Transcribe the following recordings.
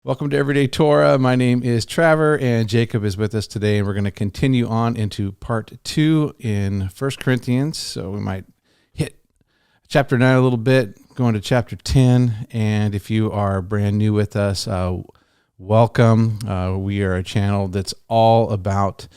Welcome to Everyday Torah. My name is Trevor, and Jacob is with us today, and we're going to continue on into part 2 in 1 Corinthians. So we might hit chapter 9 a little bit, going to chapter 10. And if you are brand new with us, welcome. We are a channel that's all about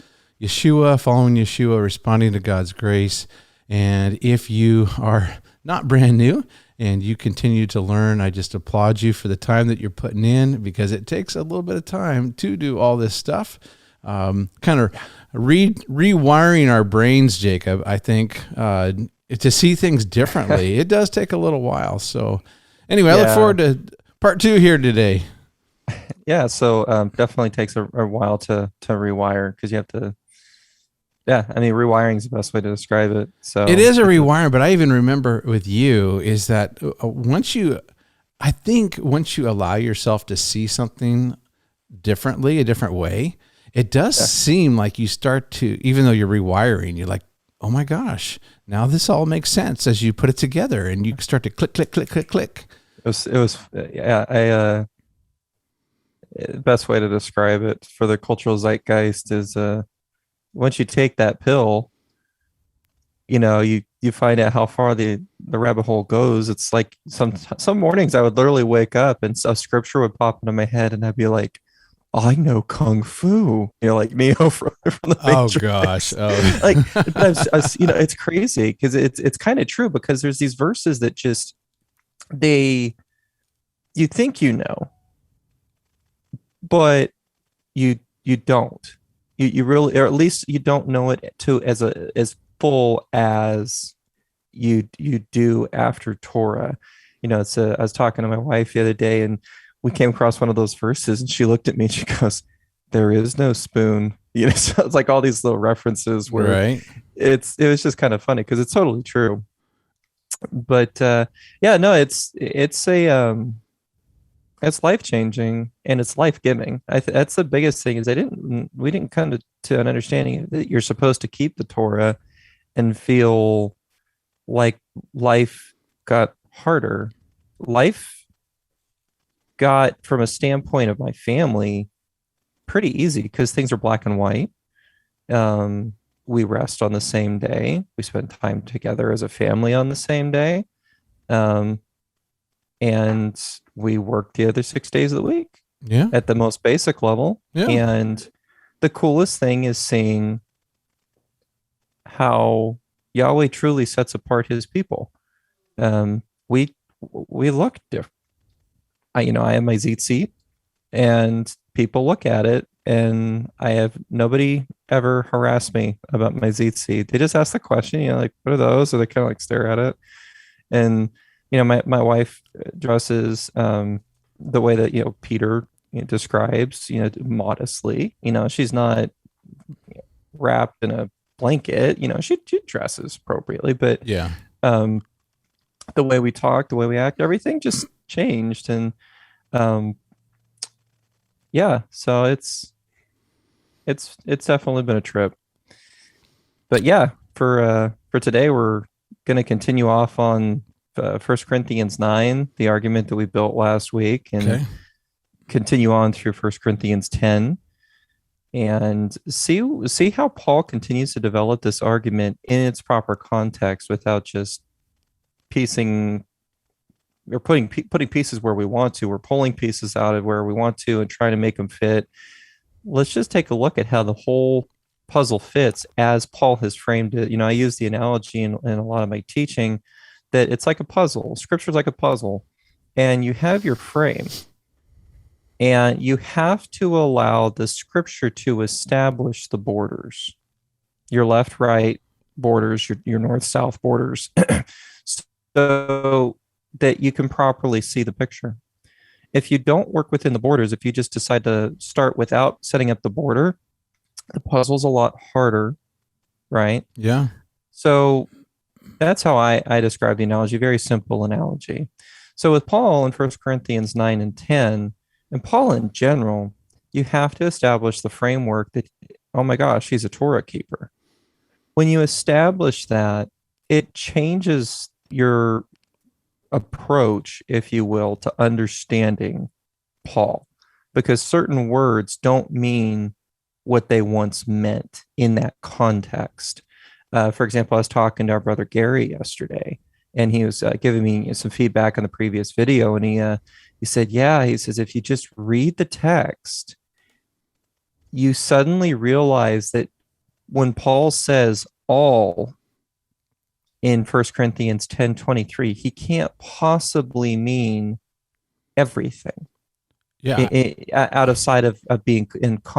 Yeshua, following Yeshua, responding to God's grace. And if you are not brand new and you continue to learn, I just applaud you for the time that you're putting in, because it takes a little bit of time to do all this stuff. Kind of rewiring our brains, Jacob, I think, to see things differently. It does take a little while. So anyway, I look forward to part 2 here today. Yeah, so definitely takes a while to rewire, because you have to. Yeah, I mean, rewiring is the best way to describe it. So it is a rewiring, but I even remember with you is that once you allow yourself to see something differently, a different way, it does seem like you start to, even though you're rewiring, you're like, oh my gosh, now this all makes sense as you put it together, and you start to click, click, click, click, click. Best way to describe it for the cultural zeitgeist is once you take that pill, you find out how far the rabbit hole goes. It's like some mornings I would literally wake up and a scripture would pop into my head, and I'd be like, I know kung fu, like Neo from the Matrix. Oh gosh, like it's crazy because it's kind of true, because there's these verses that just you think but you don't. You really, or at least you don't know it as full as you do after Torah. I was talking to my wife the other day, and we came across one of those verses, and she looked at me and she goes, "There is no spoon." So it's like all these little references where it was just kind of funny because it's totally true. But it's life-changing and it's life-giving. That's the biggest thing, is we didn't come to an understanding that you're supposed to keep the Torah and feel like life got harder. Life got, from a standpoint of my family, pretty easy because things are black and white. We rest on the same day. We spend time together as a family on the same day. And we work the other 6 days of the week at the most basic level. Yeah. And the coolest thing is seeing how Yahweh truly sets apart his people. We look different. I have my tzitzit, and people look at it, and I have nobody ever harassed me about my tzitzit. They just ask the question, like, what are those? Or they kind of like stare at it. And my wife dresses the way that Peter describes, modestly. She's not wrapped in a blanket. She dresses appropriately, but the way we talk, the way we act, everything just changed. And so it's definitely been a trip. But for today, we're going to continue off on 1 Corinthians 9, the argument that we built last week, and continue on through 1 Corinthians 10, and see how Paul continues to develop this argument in its proper context without just piecing or putting pieces where we want to. We're pulling pieces out of where we want to and trying to make them fit. Let's just take a look at how the whole puzzle fits as Paul has framed it. I use the analogy in a lot of my teaching that it's like a puzzle. Scripture is like a puzzle, and you have your frame, and you have to allow the scripture to establish the borders, your left, right borders, your north, south borders, so that you can properly see the picture. If you don't work within the borders, if you just decide to start without setting up the border, the puzzle's a lot harder, right? Yeah. So that's how I describe the analogy. Very simple analogy. So with Paul in 1 Corinthians 9 and 10, and Paul in general, you have to establish the framework that, oh my gosh, he's a Torah keeper. When you establish that, it changes your approach, if you will, to understanding Paul. because certain words don't mean what they once meant in that context. For example, I was talking to our brother Gary yesterday, and he was giving me some feedback on the previous video, and he said, "Yeah," he says, "if you just read the text, you suddenly realize that when Paul says all in 1 Corinthians 10:23, he can't possibly mean everything." Yeah. Outside of being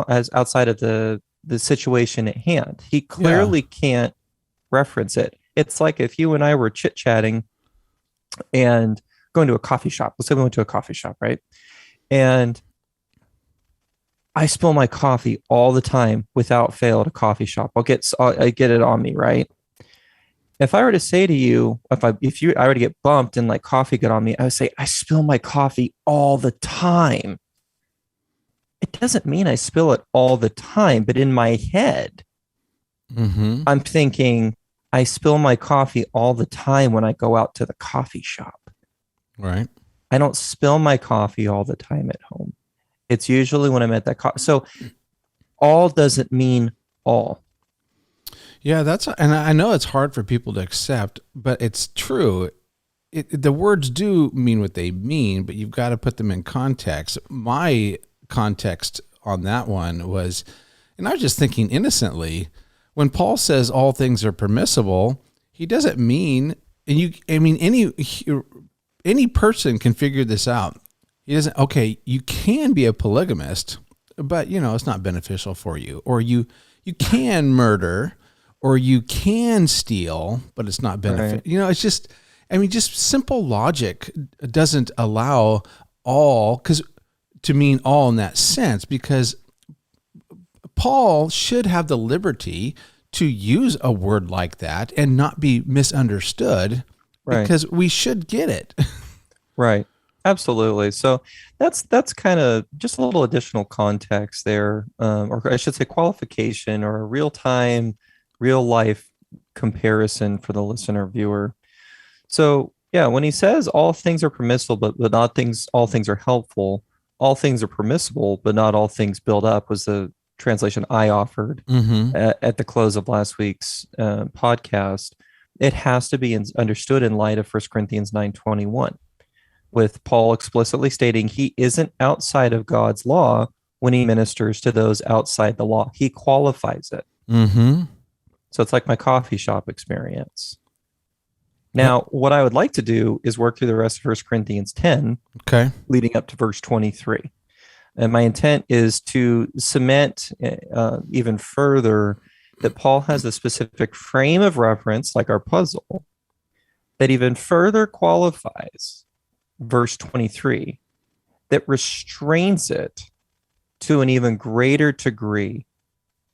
outside of the situation at hand. He clearly can't reference it. It's like if you and I were chit-chatting and going to a coffee shop. Let's say we went to a coffee shop, right? And I spill my coffee all the time without fail at a coffee shop. I get it on me, right? If I were to say to you, I were to get bumped and like coffee got on me, I would say, I spill my coffee all the time. It doesn't mean I spill it all the time, but in my head, I'm thinking I spill my coffee all the time when I go out to the coffee shop. Right. I don't spill my coffee all the time at home. It's usually when I'm at that coffee. So all doesn't mean all. Yeah, and I know it's hard for people to accept, but it's true. The words do mean what they mean, but you've got to put them in context. My context on that one was, and I was just thinking innocently, when Paul says all things are permissible, he doesn't mean, any person can figure this out. He doesn't, okay, you can be a polygamist, but it's not beneficial for you. Or you can murder, or you can steal, but it's not beneficial. Right. It's just, just simple logic doesn't allow all to mean all in that sense, because Paul should have the liberty to use a word like that and not be misunderstood, right? Because we should get it. Right. Absolutely. So that's kind of just a little additional context there, or I should say qualification, or a real life comparison for the listener viewer. So yeah, when he says all things are permissible, but not all things are helpful, all things are permissible, but not all things build up, was the translation I offered at the close of last week's podcast. It has to be understood in light of 1 Corinthians 9:21, with Paul explicitly stating he isn't outside of God's law when he ministers to those outside the law. He qualifies it. So it's like my coffee shop experience. Now, what I would like to do is work through the rest of 1 Corinthians 10, leading up to verse 23. And my intent is to cement even further that Paul has a specific frame of reference, like our puzzle, that even further qualifies verse 23, that restrains it to an even greater degree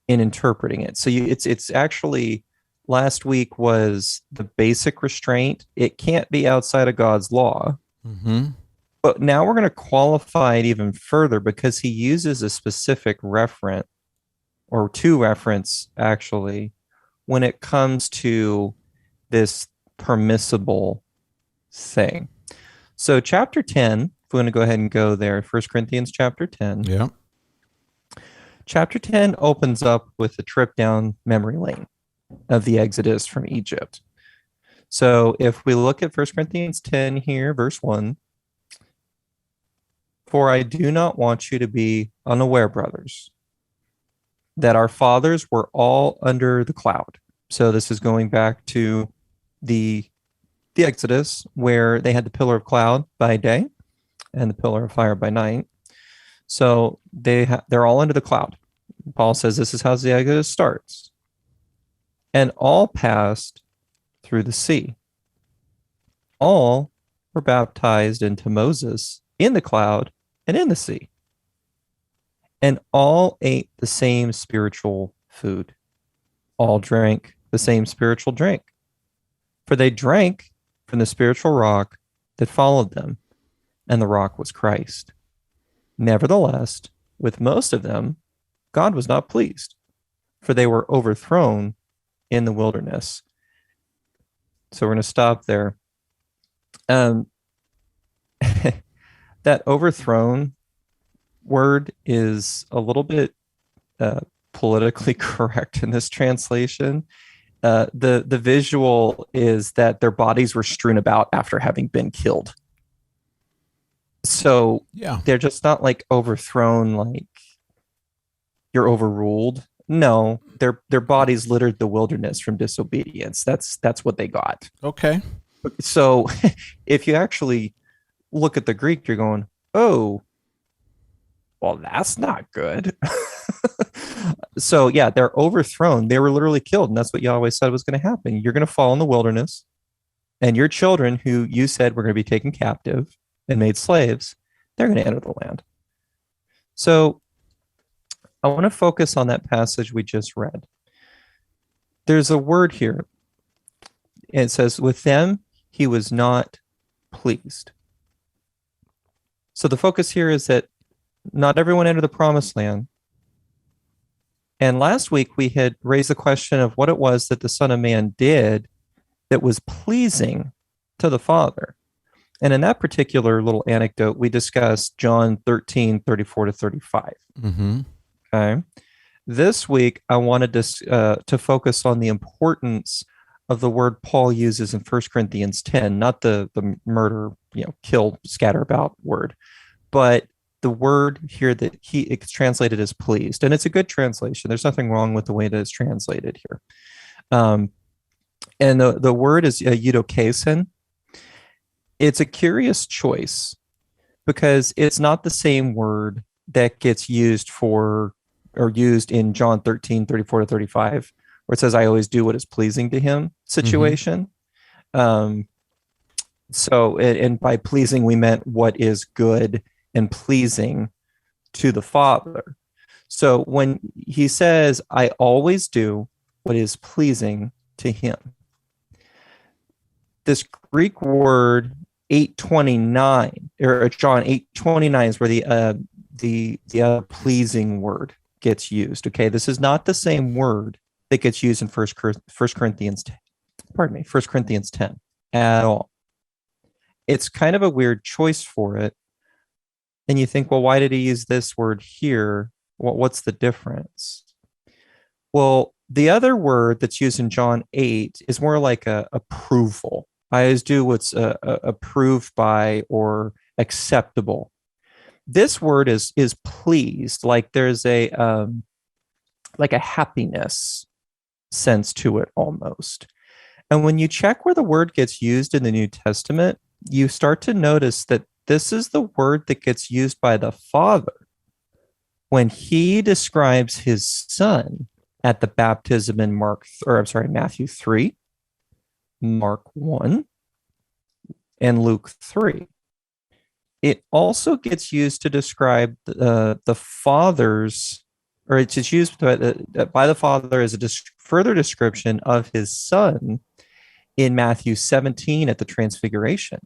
in interpreting it. So it's actually, last week was the basic restraint. It can't be outside of God's law. But now we're going to qualify it even further, because he uses a specific referent, or two reference actually, when it comes to this permissible thing. So chapter 10, if we're going to go ahead and go there, 1 Corinthians chapter 10. Yeah. Chapter 10 opens up with a trip down memory lane of the Exodus from Egypt. So if we look at 1 Corinthians 10 here, verse 1, "For I do not want you to be unaware, brothers, that our fathers were all under the cloud." So this is going back to the Exodus, where they had the pillar of cloud by day and the pillar of fire by night. So they're all under the cloud. Paul says this is how the Exodus starts. "And all passed through the sea. All were baptized into Moses in the cloud and in the sea. And all ate the same spiritual food. All drank the same spiritual drink. For they drank from the spiritual rock that followed them, and the rock was Christ. Nevertheless, with most of them, God was not pleased, for they were overthrown in the wilderness." So we're going to stop there. That overthrown word is a little bit politically correct in this translation. The visual is that their bodies were strewn about after having been killed. So Yeah. they're just not like overthrown, like you're overruled. No, their bodies littered the wilderness from disobedience. That's what they got. Okay. So if you actually look at the Greek, you're going, oh, well, that's not good. So yeah, they're overthrown. They were literally killed. And that's what Yahweh said was going to happen. You're going to fall in the wilderness, and your children, who you said were going to be taken captive and made slaves, they're going to enter the land. So I want to focus on that passage we just read. There's a word here. It says, with them, he was not pleased. So the focus here is that not everyone entered the promised land. And last week we had raised the question of what it was that the Son of Man did that was pleasing to the Father. And in that particular little anecdote, we discussed John 13:34-35. Mm-hmm. Okay. This week, I wanted to focus on the importance of the word Paul uses in 1 Corinthians 10, not the murder, kill, scatter about word, but the word here that it's translated as pleased. And it's a good translation. There's nothing wrong with the way that it's translated here. And the word is eudokesin. It's a curious choice because it's not the same word that gets used in John 13:34-35, where it says, I always do what is pleasing to him situation. Mm-hmm. So, and by pleasing, we meant what is good and pleasing to the Father. So when he says, I always do what is pleasing to him, this Greek word 8:29, or John 8:29 is where the pleasing word gets used. Okay, this is not the same word that gets used in 1 Corinthians 10. 1 Corinthians 10 at all. It's kind of a weird choice for it. And you think, well, why did he use this word here? What's the difference? Well, the other word that's used in John 8 is more like a approval. I always do what's approved by or acceptable. This word is pleased, like there's a happiness sense to it almost. And when you check where the word gets used in the New Testament, you start to notice that this is the word that gets used by the Father when he describes his Son at the baptism in Matthew 3, Mark 1, and Luke 3. It also gets used to describe the Father's, or it's used by the Father as a further description of his Son in Matthew 17 at the Transfiguration.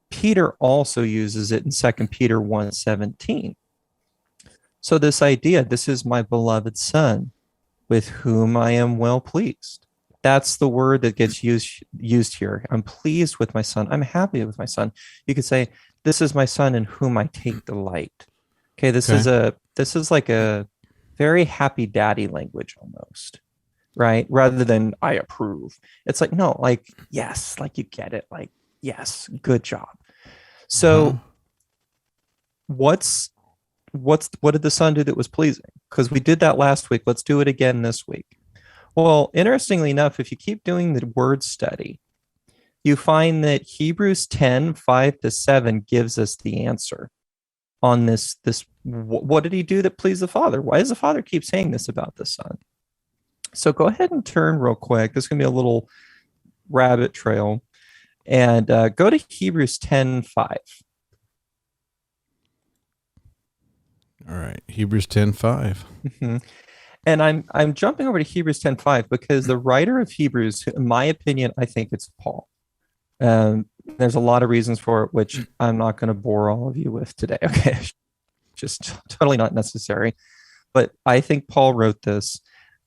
Peter also uses it in 2 Peter 1:17. So this idea, this is my beloved Son, with whom I am well pleased. That's the word that gets used here. I'm pleased with my Son. I'm happy with my Son. You could say, this is my Son in whom I take delight. Okay, this is like a very happy daddy language almost, right? Rather than I approve. It's like, no, like, yes, like you get it. Like, yes, good job. So what did the Son do that was pleasing? Because we did that last week. Let's do it again this week. Well, interestingly enough, if you keep doing the word study, you find that Hebrews 10:5-7 gives us the answer on this. What did he do that pleased the Father? Why does the Father keep saying this about the Son? So go ahead and turn real quick. This is going to be a little rabbit trail. And go to Hebrews 10:5. All right, Hebrews 10:5. Mm-hmm. And I'm jumping over to Hebrews 10:5 because the writer of Hebrews, in my opinion, I think it's Paul. There's a lot of reasons for it, which I'm not going to bore all of you with today. Okay, just totally not necessary. But I think Paul wrote this.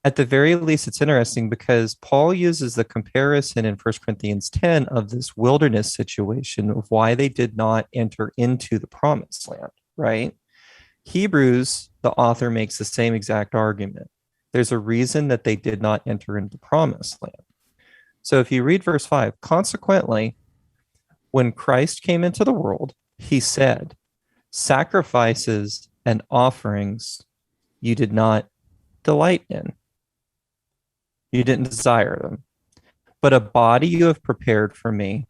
At the very least, it's interesting because Paul uses the comparison in 1 Corinthians 10 of this wilderness situation of why they did not enter into the promised land, right? Hebrews, the author makes the same exact argument. There's a reason that they did not enter into the promised land. So if you read verse 5, consequently, when Christ came into the world, he said, sacrifices and offerings you did not delight in. You didn't desire them. But a body you have prepared for me.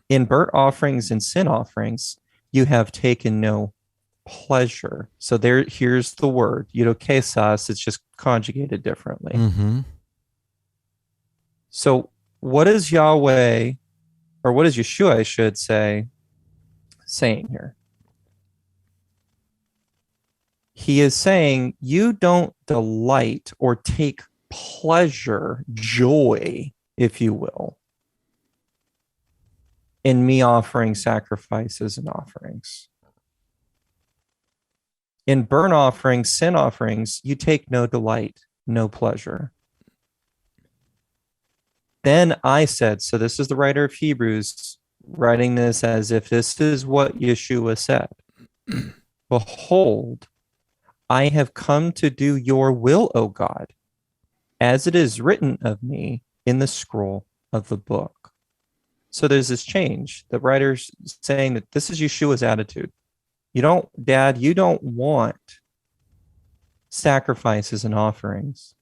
In burnt offerings and sin offerings, you have taken no pleasure. So here's the word, eudokesas, it's just conjugated differently. Mm-hmm. So what is Yahweh, or what is Yeshua, I should say, saying here? He is saying, you don't delight or take pleasure, joy, if you will, in me offering sacrifices and offerings. In burnt offerings, sin offerings, you take no delight, no pleasure. Then I said, so this is the writer of Hebrews writing this as if this is what Yeshua said. Behold, I have come to do your will, O God, as it is written of me in the scroll of the book. So there's this change. The writer's saying that this is Yeshua's attitude. You don't want sacrifices and offerings.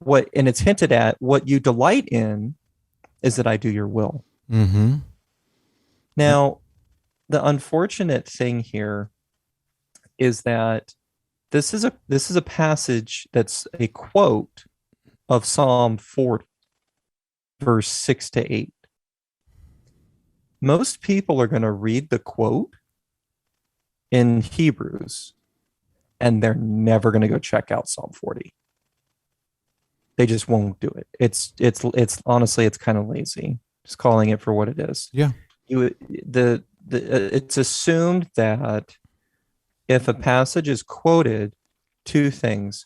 And it's hinted at, what you delight in is that I do your will. Mm-hmm. Now, the unfortunate thing here is that this is a passage that's a quote of Psalm 40, verse 6 to 8. Most people are going to read the quote in Hebrews, and they're never going to go check out Psalm 40. They just won't do it. It's honestly, it's kind of lazy, just calling it for what it is. Yeah. It's assumed that if a passage is quoted, two things: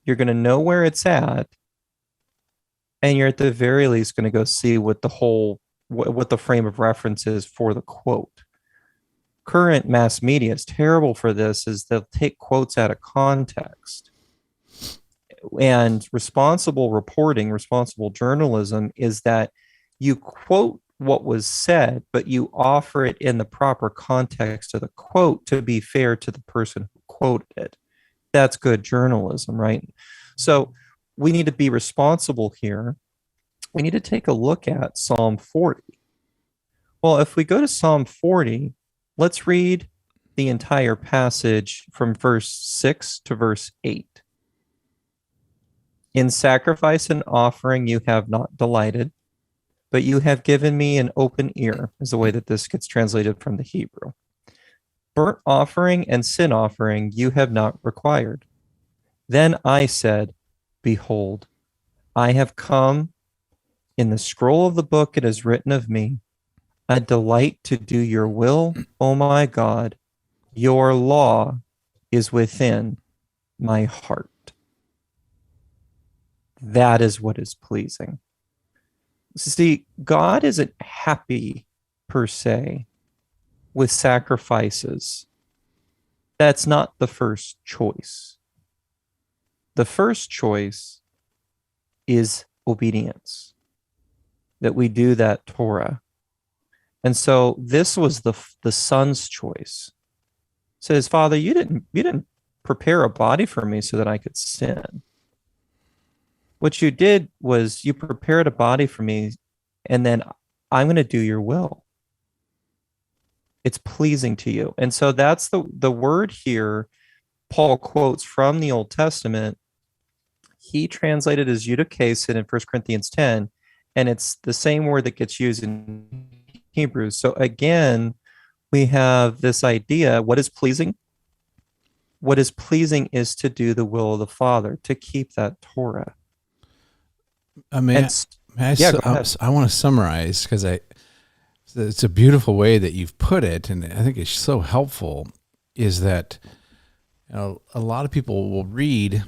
you're going to know where it's at, and you're at the very least going to go see what the frame of reference is for the quote. Current mass media is terrible for this, is they'll take quotes out of context. And responsible reporting, responsible journalism is that you quote what was said, but you offer it in the proper context of the quote to be fair to the person who quoted it. That's good journalism, right? So we need to be responsible here. We need to take a look at Psalm 40. Well, if we go to Psalm 40, let's read the entire passage from verse 6 to verse 8. In sacrifice and offering you have not delighted, but you have given me an open ear, is the way that this gets translated from the Hebrew. Burnt offering and sin offering you have not required. Then I said, behold, I have come. In the scroll of the book it is written of me, I delight to do your will, O my God. Your law is within my heart. That is what is pleasing. See, God isn't happy per se with sacrifices. That's not the first choice. The first choice is obedience, that we do that Torah. And so this was the son's choice. It says, Father, you didn't prepare a body for me so that I could sin. What you did was you prepared a body for me, and then I'm going to do your will. It's pleasing to you. And so that's the word here Paul quotes from the Old Testament. He translated as eudokesin in 1 Corinthians 10, and it's the same word that gets used in Hebrews. So again, we have this idea, what is pleasing? What is pleasing is to do the will of the Father, to keep that Torah. I want to summarize, because it's a beautiful way that you've put it, and I think it's so helpful, is that a lot of people will read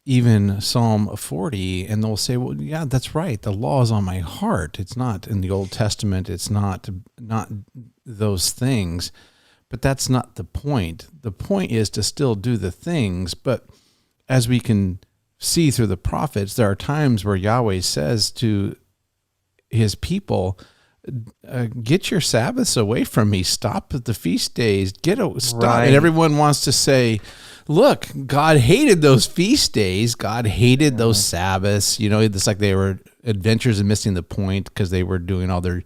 even Psalm 40 and they'll say, well, yeah, that's right. The law is on my heart. It's not in the Old Testament. It's not those things. But that's not the point. The point is to still do the things. But as we can see through the prophets, there are times where Yahweh says to his people, get your Sabbaths away from me. Stop at the feast days. Stop. Right. And everyone wants to say, look, God hated those feast days. God hated those Sabbaths. You know, it's like they were adventures and missing the point because they were doing all their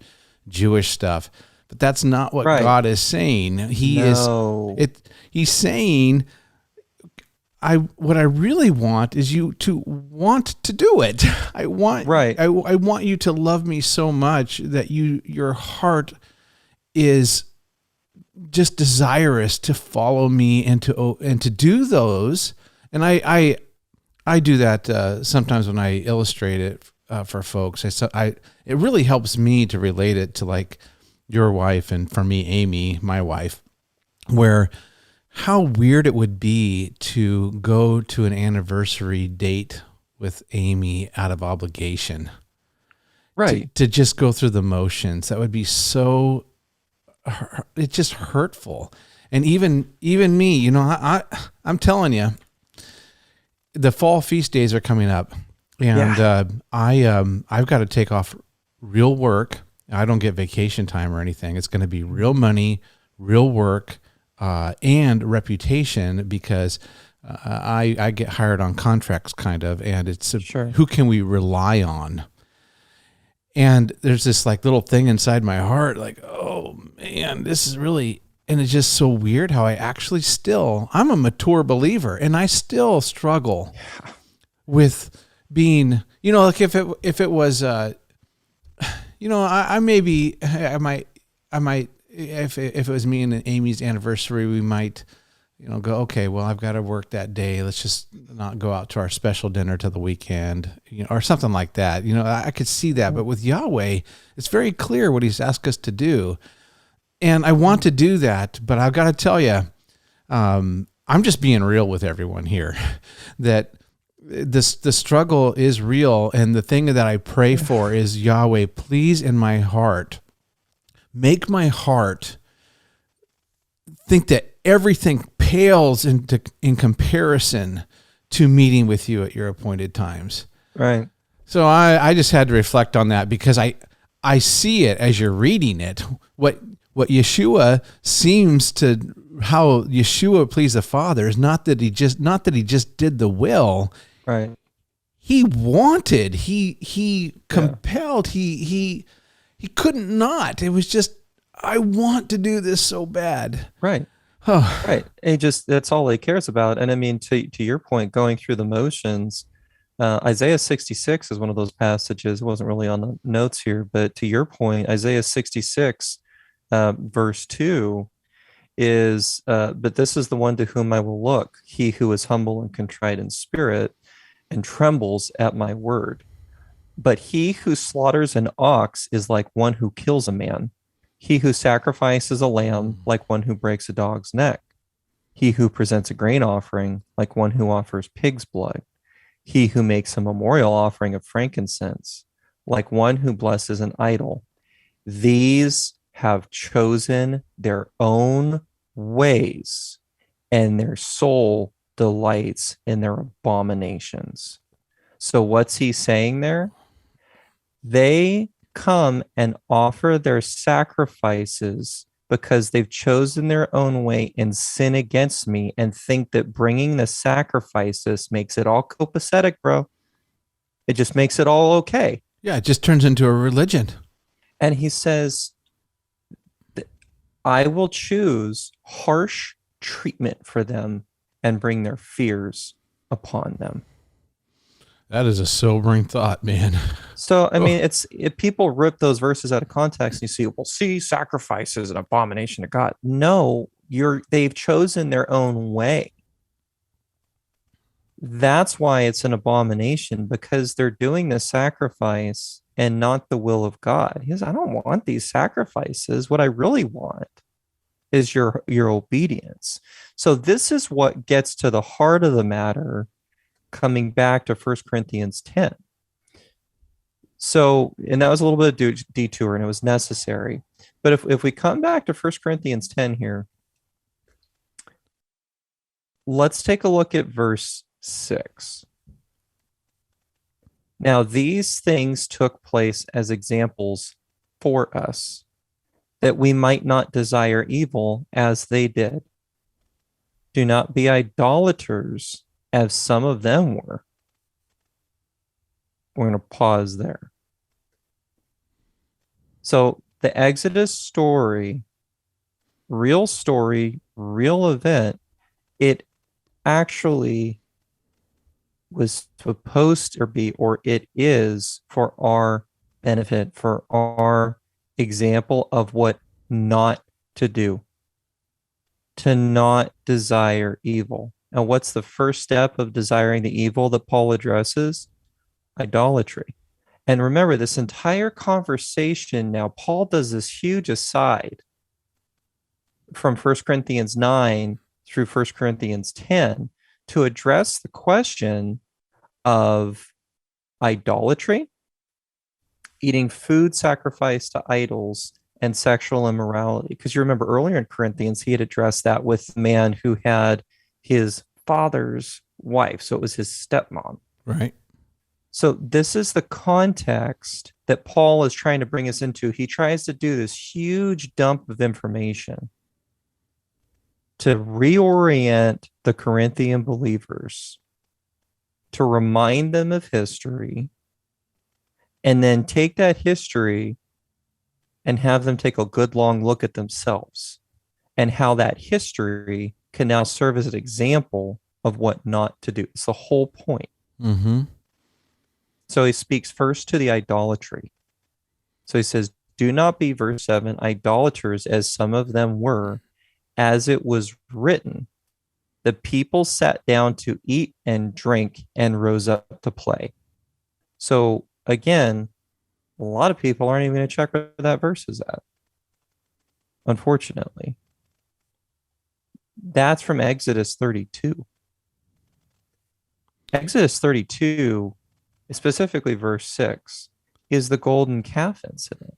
Jewish stuff. But that's not what God is saying. He's saying, what I really want is you to want to do it. I want you to love me so much that your heart is just desirous to follow me and to do those. And I do that sometimes when I illustrate it for folks. It really helps me to relate it to like your wife, and for me, Amy, my wife, where how weird it would be to go to an anniversary date with Amy out of obligation. Right. To just go through the motions. That would be so, it's just hurtful. And even me, you know, I'm telling you, the fall feast days are coming up, and I've got to take off real work. I don't get vacation time or anything. It's going to be real money, real work, and reputation, because I get hired on contracts kind of, and it's who can we rely on? And there's this like little thing inside my heart, like, oh man, this is really, and it's just so weird how I'm a mature believer, and I still struggle with being, you know, like if it was, you know, I might, if it was me and Amy's anniversary, we might, you know, go, okay, well, I've got to work that day. Let's just not go out to our special dinner till the weekend, you know, or something like that. You know, I could see that, but with Yahweh, it's very clear what he's asked us to do. And I want to do that, but I've got to tell you, I'm just being real with everyone here, that the struggle is real. And the thing that I pray for is, Yahweh, please, in my heart, make my heart think that everything pales in comparison to meeting with you at your appointed times. Right. So I just had to reflect on that, because I see it as you're reading it. What Yeshua seems to, how Yeshua pleased the Father is not that he just did the will. Right. He wanted, he compelled, he couldn't not. It was just, I want to do this so bad. Right. Right. That's all he cares about. And I mean, to your point, going through the motions, Isaiah 66 is one of those passages. It wasn't really on the notes here, but to your point, Isaiah 66, verse 2 is, but this is the one to whom I will look, he who is humble and contrite in spirit and trembles at my word. But he who slaughters an ox is like one who kills a man. He who sacrifices a lamb like one who breaks a dog's neck. He who presents a grain offering like one who offers pig's blood. He who makes a memorial offering of frankincense like one who blesses an idol. These have chosen their own ways, and their soul delights in their abominations. So what's he saying there? They come and offer their sacrifices because they've chosen their own way and sin against me, and think that bringing the sacrifices makes it all copacetic, bro. It just makes it all okay. Yeah, it just turns into a religion. And he says, I will choose harsh treatment for them and bring their fears upon them. That is a sobering thought, man. So, I mean, people rip those verses out of context, and you see, well, see, sacrifice is an abomination to God. No, they've chosen their own way. That's why it's an abomination, because they're doing the sacrifice and not the will of God. He says, I don't want these sacrifices. What I really want is your obedience. So this is what gets to the heart of the matter, coming back to 1 Corinthians 10. So, and that was a little bit of detour, and it was necessary. But if we come back to 1 Corinthians 10 here, let's take a look at verse 6. Now, these things took place as examples for us, that we might not desire evil as they did. Do not be idolaters, as some of them were. We're going to pause there. So the Exodus story, real event, it actually was supposed to be, or it is for our benefit, for our example of what not to do, to not desire evil. And what's the first step of desiring the evil that Paul addresses? Idolatry. And remember, this entire conversation now, Paul does this huge aside from 1 Corinthians 9 through 1 Corinthians 10 to address the question of idolatry, eating food sacrificed to idols, and sexual immorality. Because you remember earlier in Corinthians, he had addressed that with the man who had his father's wife. So it was his stepmom. Right. So this is the context that Paul is trying to bring us into. He tries to do this huge dump of information to reorient the Corinthian believers, to remind them of history, and then take that history and have them take a good long look at themselves and how that history can now serve as an example of what not to do. It's the whole point. Mm-hmm. So he speaks first to the idolatry. So he says, do not be, verse 7, idolaters as some of them were, as it was written, the people sat down to eat and drink and rose up to play. So again, a lot of people aren't even going to check where that verse is at, unfortunately. That's from Exodus 32. Exodus 32, specifically verse 6, is the golden calf incident.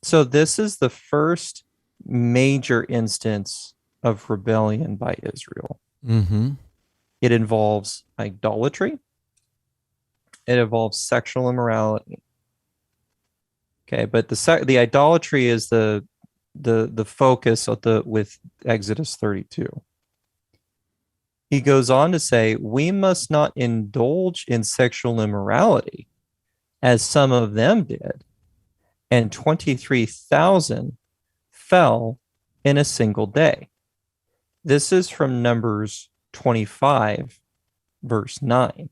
So this is the first major instance of rebellion by Israel. Mm-hmm. It involves idolatry. It involves sexual immorality. Okay, but the idolatry is the focus of with Exodus 32. He goes on to say, we must not indulge in sexual immorality, as some of them did, and 23,000 fell in a single day. This is from Numbers 25, verse 9.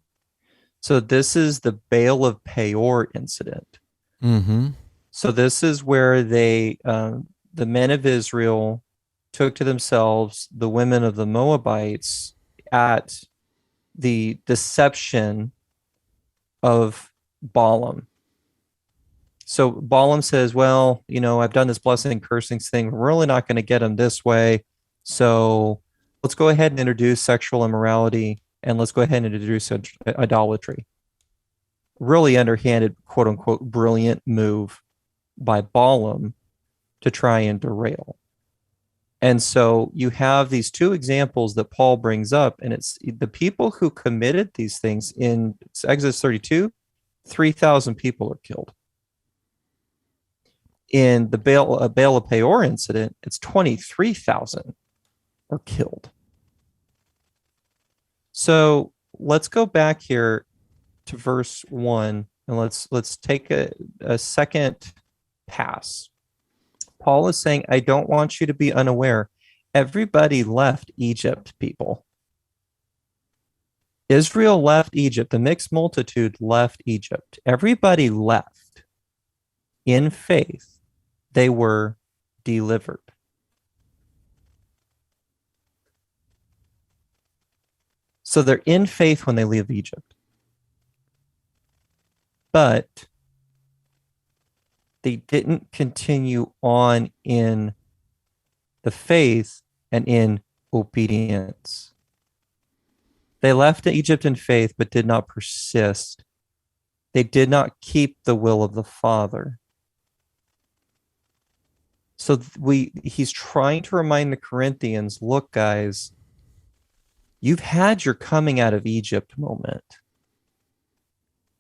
So this is the Baal of Peor incident. Mm-hmm. So this is where the men of Israel took to themselves the women of the Moabites at the deception of Balaam. So Balaam says, well, I've done this blessing and cursing thing. We're really not going to get them this way. So let's go ahead and introduce sexual immorality, and let's go ahead and introduce idolatry. Really underhanded, quote unquote, brilliant move by Balaam to try and derail. And so you have these two examples that Paul brings up, and it's the people who committed these things in Exodus 32, 3,000 people are killed. In the Baal of Peor incident, it's 23,000 are killed. So let's go back here to verse 1, and let's take a second pass. Paul is saying, I don't want you to be unaware. Everybody left Egypt, people. Israel left Egypt. The mixed multitude left Egypt. Everybody left in faith. They were delivered. So they're in faith when they leave Egypt. But they didn't continue on in the faith and in obedience. They left Egypt in faith, but did not persist. They did not keep the will of the Father. So he's trying to remind the Corinthians, look, guys, you've had your coming out of Egypt moment.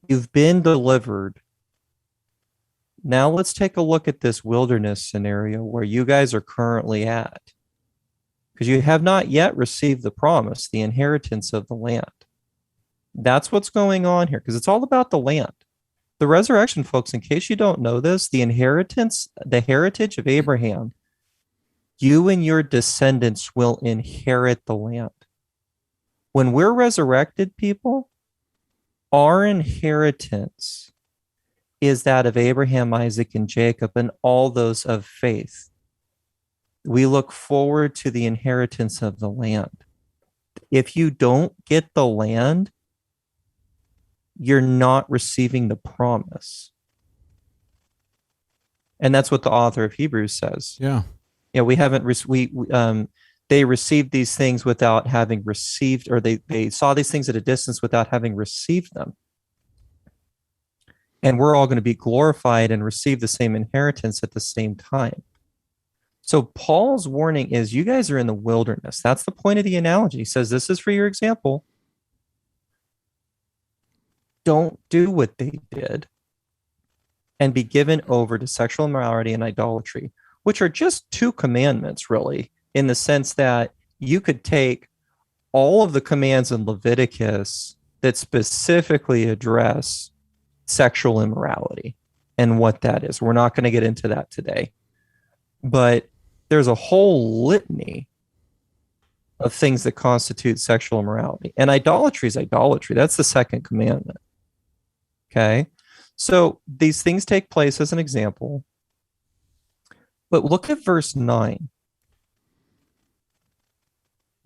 You've been delivered. Now let's take a look at this wilderness scenario where you guys are currently at, because you have not yet received the promise, the inheritance of the land. That's what's going on here, because it's all about the land. The resurrection, folks, in case you don't know this, the inheritance, the heritage of Abraham, you and your descendants will inherit the land. When we're resurrected, people, our inheritance is that of Abraham, Isaac, and Jacob, and all those of faith. We look forward to the inheritance of the land. If you don't get the land, you're not receiving the promise. And that's what the author of Hebrews says. Yeah. Yeah, we haven't, they received these things without having received, or they saw these things at a distance without having received them. And we're all going to be glorified and receive the same inheritance at the same time. So Paul's warning is, you guys are in the wilderness. That's the point of the analogy. He says, this is for your example. Don't do what they did and be given over to sexual immorality and idolatry, which are just two commandments, really, in the sense that you could take all of the commands in Leviticus that specifically address sexual immorality and what that is. We're not going to get into that today, but there's a whole litany of things that constitute sexual immorality, and idolatry is idolatry. That's the second commandment. Okay. So these things take place as an example, but look at verse 9.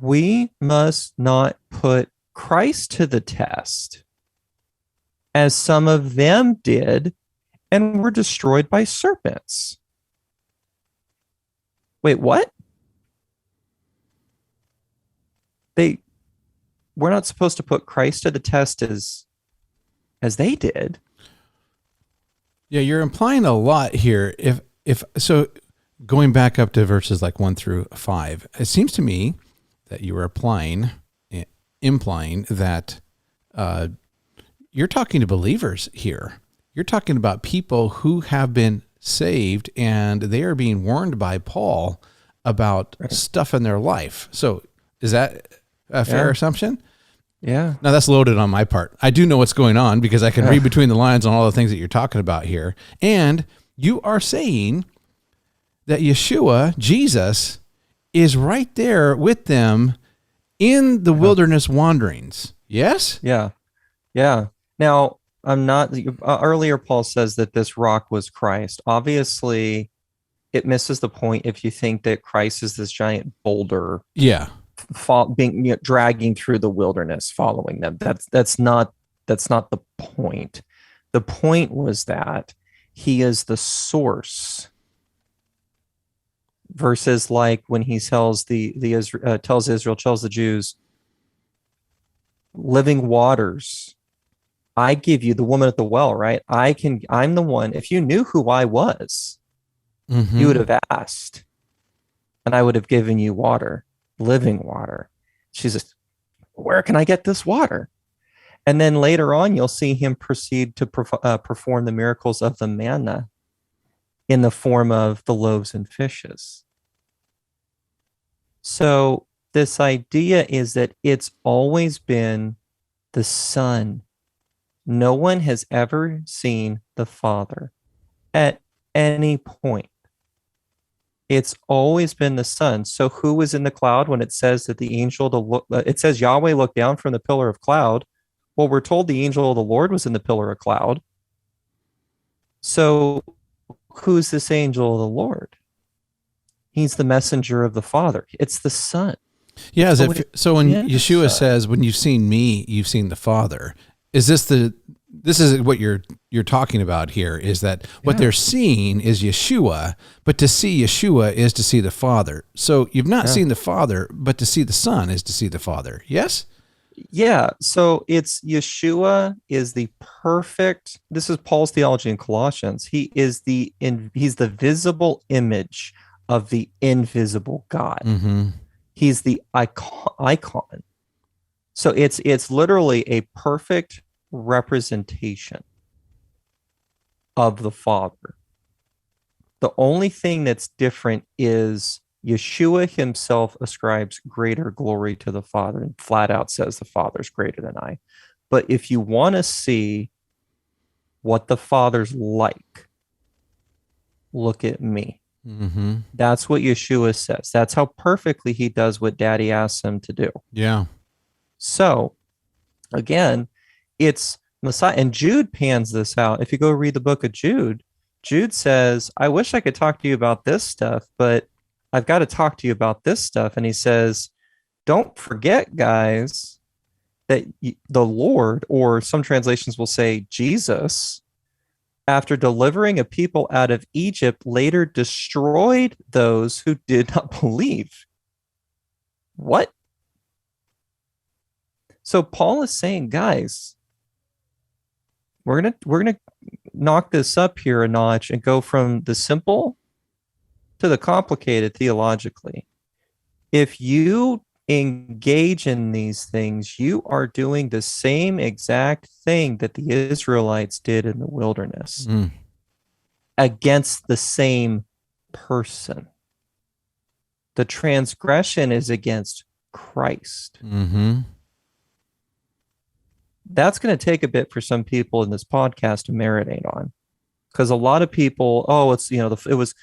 We must not put Christ to the test, as some of them did and were destroyed by serpents. Wait, what? We're not supposed to put Christ to the test as they did. Yeah, you're implying a lot here. If so, going back up to verses like 1 through 5, it seems to me that you were implying that you're talking to believers here. You're talking about people who have been saved, and they are being warned by Paul about stuff in their life. So is that a fair assumption? Yeah. Now that's loaded on my part. I do know what's going on because I can read between the lines on all the things that you're talking about here. And you are saying that Yeshua, Jesus, is right there with them in the wilderness wanderings. Yes? Yeah. Yeah. Now, I'm not, earlier Paul says that this rock was Christ. Obviously, it misses the point if you think that Christ is this giant boulder. Yeah. Being dragging through the wilderness, following them. That's not the point. The point was that he is the source. Verses like when he tells tells the Jews, living waters. I give you, the woman at the well, right? I'm the one. If you knew who I was, you would have asked, and I would have given you water, living water. She says, where can I get this water? And then later on, you'll see him proceed to perform the miracles of the manna in the form of the loaves and fishes. So this idea is that it's always been the Son. No one has ever seen the Father at any point. It's always been the Son. So who was in the cloud when it says that the angel, it says Yahweh looked down from the pillar of cloud? Well, we're told the angel of the Lord was in the pillar of cloud. So who's this angel of the Lord? He's the messenger of the Father. It's the Son. Yeah. So when Yeshua says, when you've seen me, you've seen the Father, is this is what you're talking about here, is that what they're seeing is Yeshua, but to see Yeshua is to see the Father. So you've not seen the Father, but to see the Son is to see the Father. Yes? Yeah. So it's Yeshua is the perfect, this is Paul's theology in Colossians. He's the visible image of the invisible God. Mm-hmm. He's the icon. So it's literally a perfect representation of the Father. The only thing that's different is Yeshua himself ascribes greater glory to the Father and flat out says the Father's greater than I. But if you want to see what the Father's like, look at me. Mm-hmm. That's what Yeshua says. That's how perfectly he does what Daddy asks him to do. Yeah. So again, it's Messiah. And Jude pans this out. If you go read the book of Jude, Jude says, I wish I could talk to you about this stuff, but I've got to talk to you about this stuff. And he says, don't forget, guys, that the Lord, or some translations will say Jesus, after delivering a people out of Egypt, later destroyed those who did not believe. What? So Paul is saying, guys, we're gonna knock this up here a notch and go from the simple to the complicated theologically. If you engage in these things, you are doing the same exact thing that the Israelites did in the wilderness against the same person. The transgression is against Christ. Mm-hmm. That's going to take a bit for some people in this podcast to marinate on, because a lot of people, the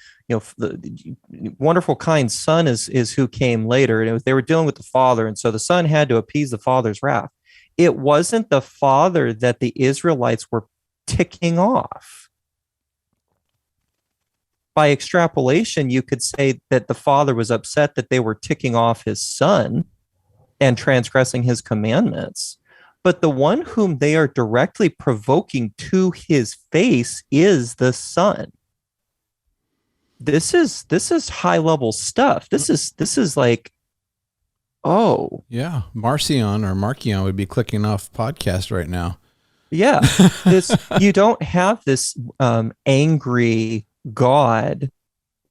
wonderful kind son is who came later, and they were dealing with the Father, and so the Son had to appease the Father's wrath. It wasn't the Father that the Israelites were ticking off. By extrapolation, you could say that the Father was upset that they were ticking off his Son and transgressing his commandments. But the one whom they are directly provoking to his face is the Son. This is high level stuff. This is like, oh yeah, Marcion or Markion would be clicking off podcast right now. Yeah, you don't have this angry God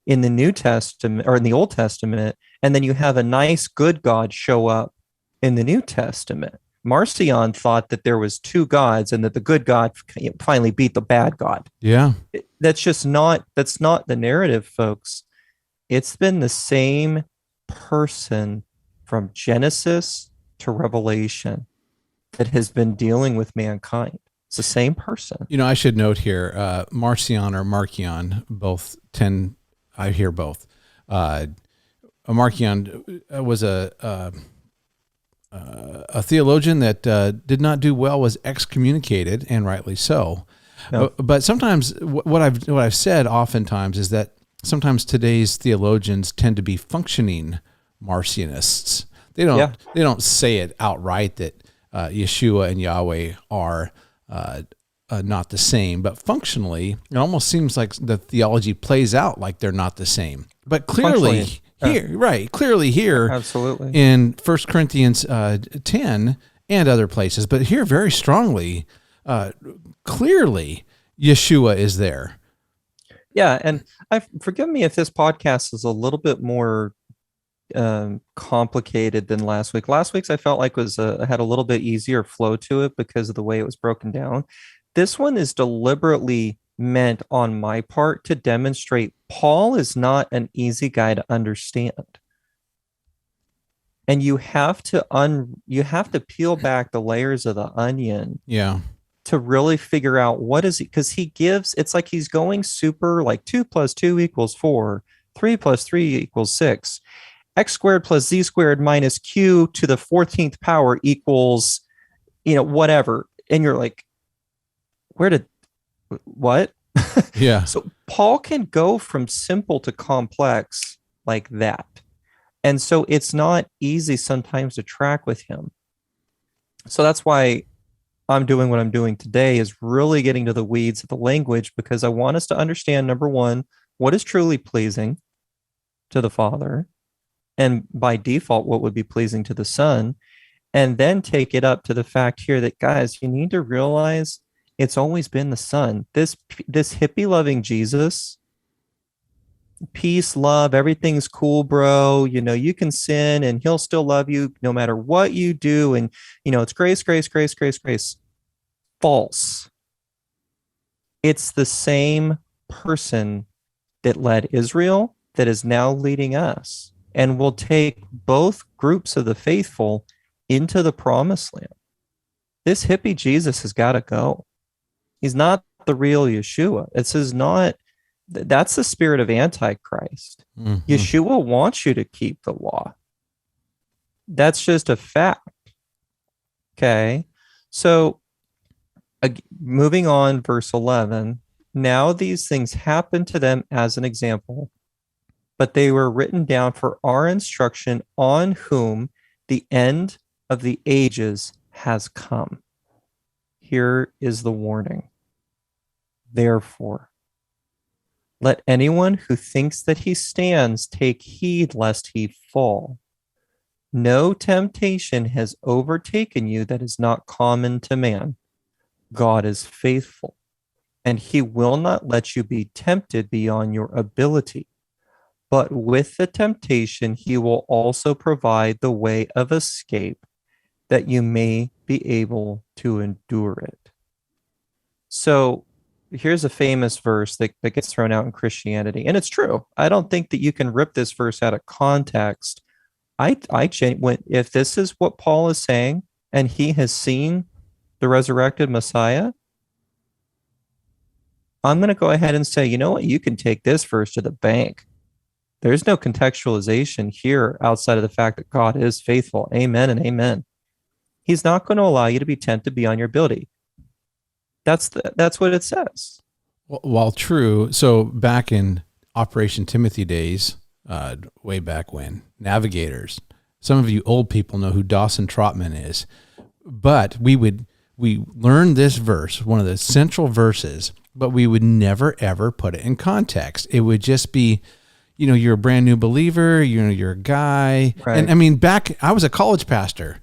in the New Testament or in the Old Testament, and then you have a nice good God show up in the New Testament. Marcion thought that there was two gods and that the good God finally beat the bad God. Yeah. That's not the narrative, folks. It's been the same person from Genesis to Revelation that has been dealing with mankind. It's the same person. I should note here, Marcion or Markion, both tend, I hear both. Markion was a theologian that did not do well, was excommunicated, and rightly so. No. But sometimes what I've said oftentimes is that sometimes today's theologians tend to be functioning Marcionists. They don't say it outright that Yeshua and Yahweh are not the same, but functionally, it almost seems like the theology plays out like they're not the same. But clearly here, absolutely, in 1 Corinthians 10 and other places, but here very strongly, clearly, Yeshua is there. Yeah, and forgive me if this podcast is a little bit more complicated than last week. Last week's I felt like had a little bit easier flow to it because of the way it was broken down. This one is deliberately meant on my part to demonstrate Paul is not an easy guy to understand. And you have to peel back the layers of the onion. Yeah. To really figure out what is he, because it's like he's going super like 2 + 2 = 4, 3 + 3 = 6, x squared plus z squared minus q to the 14th power equals, whatever. And you're like, what? Yeah. So Paul can go from simple to complex like that. And so it's not easy sometimes to track with him. So that's why I'm doing what I'm doing today, is really getting to the weeds of the language, because I want us to understand, number one, what is truly pleasing to the Father, and by default, what would be pleasing to the Son, and then take it up to the fact here that, guys, you need to realize it's always been the Son. This hippie loving Jesus peace, love, everything's cool, bro. You can sin and he'll still love you no matter what you do. And, it's grace, grace, grace, grace, grace. False. It's the same person that led Israel that is now leading us and will take both groups of the faithful into the promised land. This hippie Jesus has got to go. He's not the real Yeshua. That's the spirit of Antichrist. Mm-hmm. Yeshua wants you to keep the law. That's just a fact. Okay. So moving on, verse 11. Now these things happened to them as an example, but they were written down for our instruction, on whom the end of the ages has come. Here is the warning. Therefore, let anyone who thinks that he stands take heed lest he fall. No temptation has overtaken you that is not common to man. God is faithful, and he will not let you be tempted beyond your ability. But with the temptation, he will also provide the way of escape, that you may be able to endure it. So here's a famous verse that gets thrown out in Christianity, and it's true. I don't think that you can rip this verse out of context. If this is what Paul is saying, and he has seen the resurrected Messiah, I'm going to go ahead and say, you know what? You can take this verse to the bank. There's no contextualization here outside of the fact that God is faithful. Amen and amen. He's not going to allow you to be tempted beyond your ability. That's what it says. While true, so back in Operation Timothy days, way back when, navigators, some of you old people know who Dawson Trotman is, but we learned this verse, one of the central verses, but we would never, ever put it in context. It would just be, you're a brand new believer, you're a guy. Right. And I mean, I was a college pastor.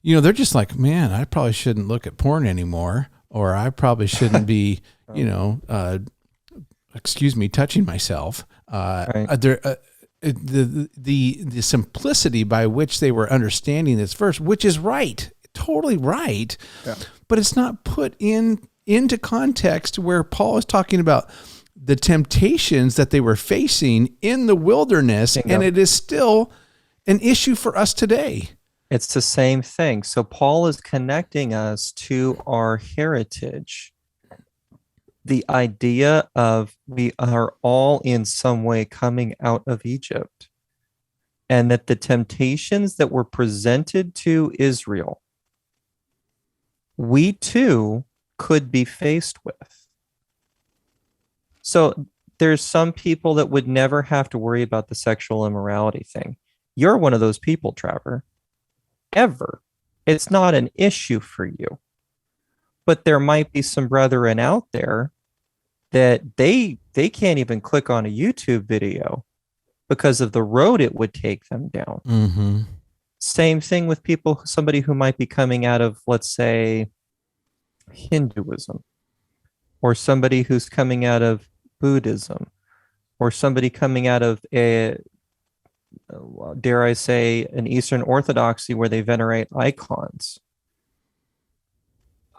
They're just like, man, I probably shouldn't look at porn anymore, or I probably shouldn't be, touching myself. Right. The simplicity by which they were understanding this verse, which is right, totally right, yeah. But it's not put into context where Paul is talking about the temptations that they were facing in the wilderness, Bingo. And it is still an issue for us today. It's the same thing. So Paul is connecting us to our heritage. The idea of we are all in some way coming out of Egypt, and that the temptations that were presented to Israel, we too could be faced with. So there's some people that would never have to worry about the sexual immorality thing. You're one of those people, Trevor. Ever. It's not an issue for you. But there might be some brethren out there that they can't even click on a YouTube video because of the road it would take them down. Mm-hmm. Same thing with somebody who might be coming out of, let's say, Hinduism, or somebody who's coming out of Buddhism, or somebody coming out of dare I say, an Eastern Orthodoxy where they venerate icons.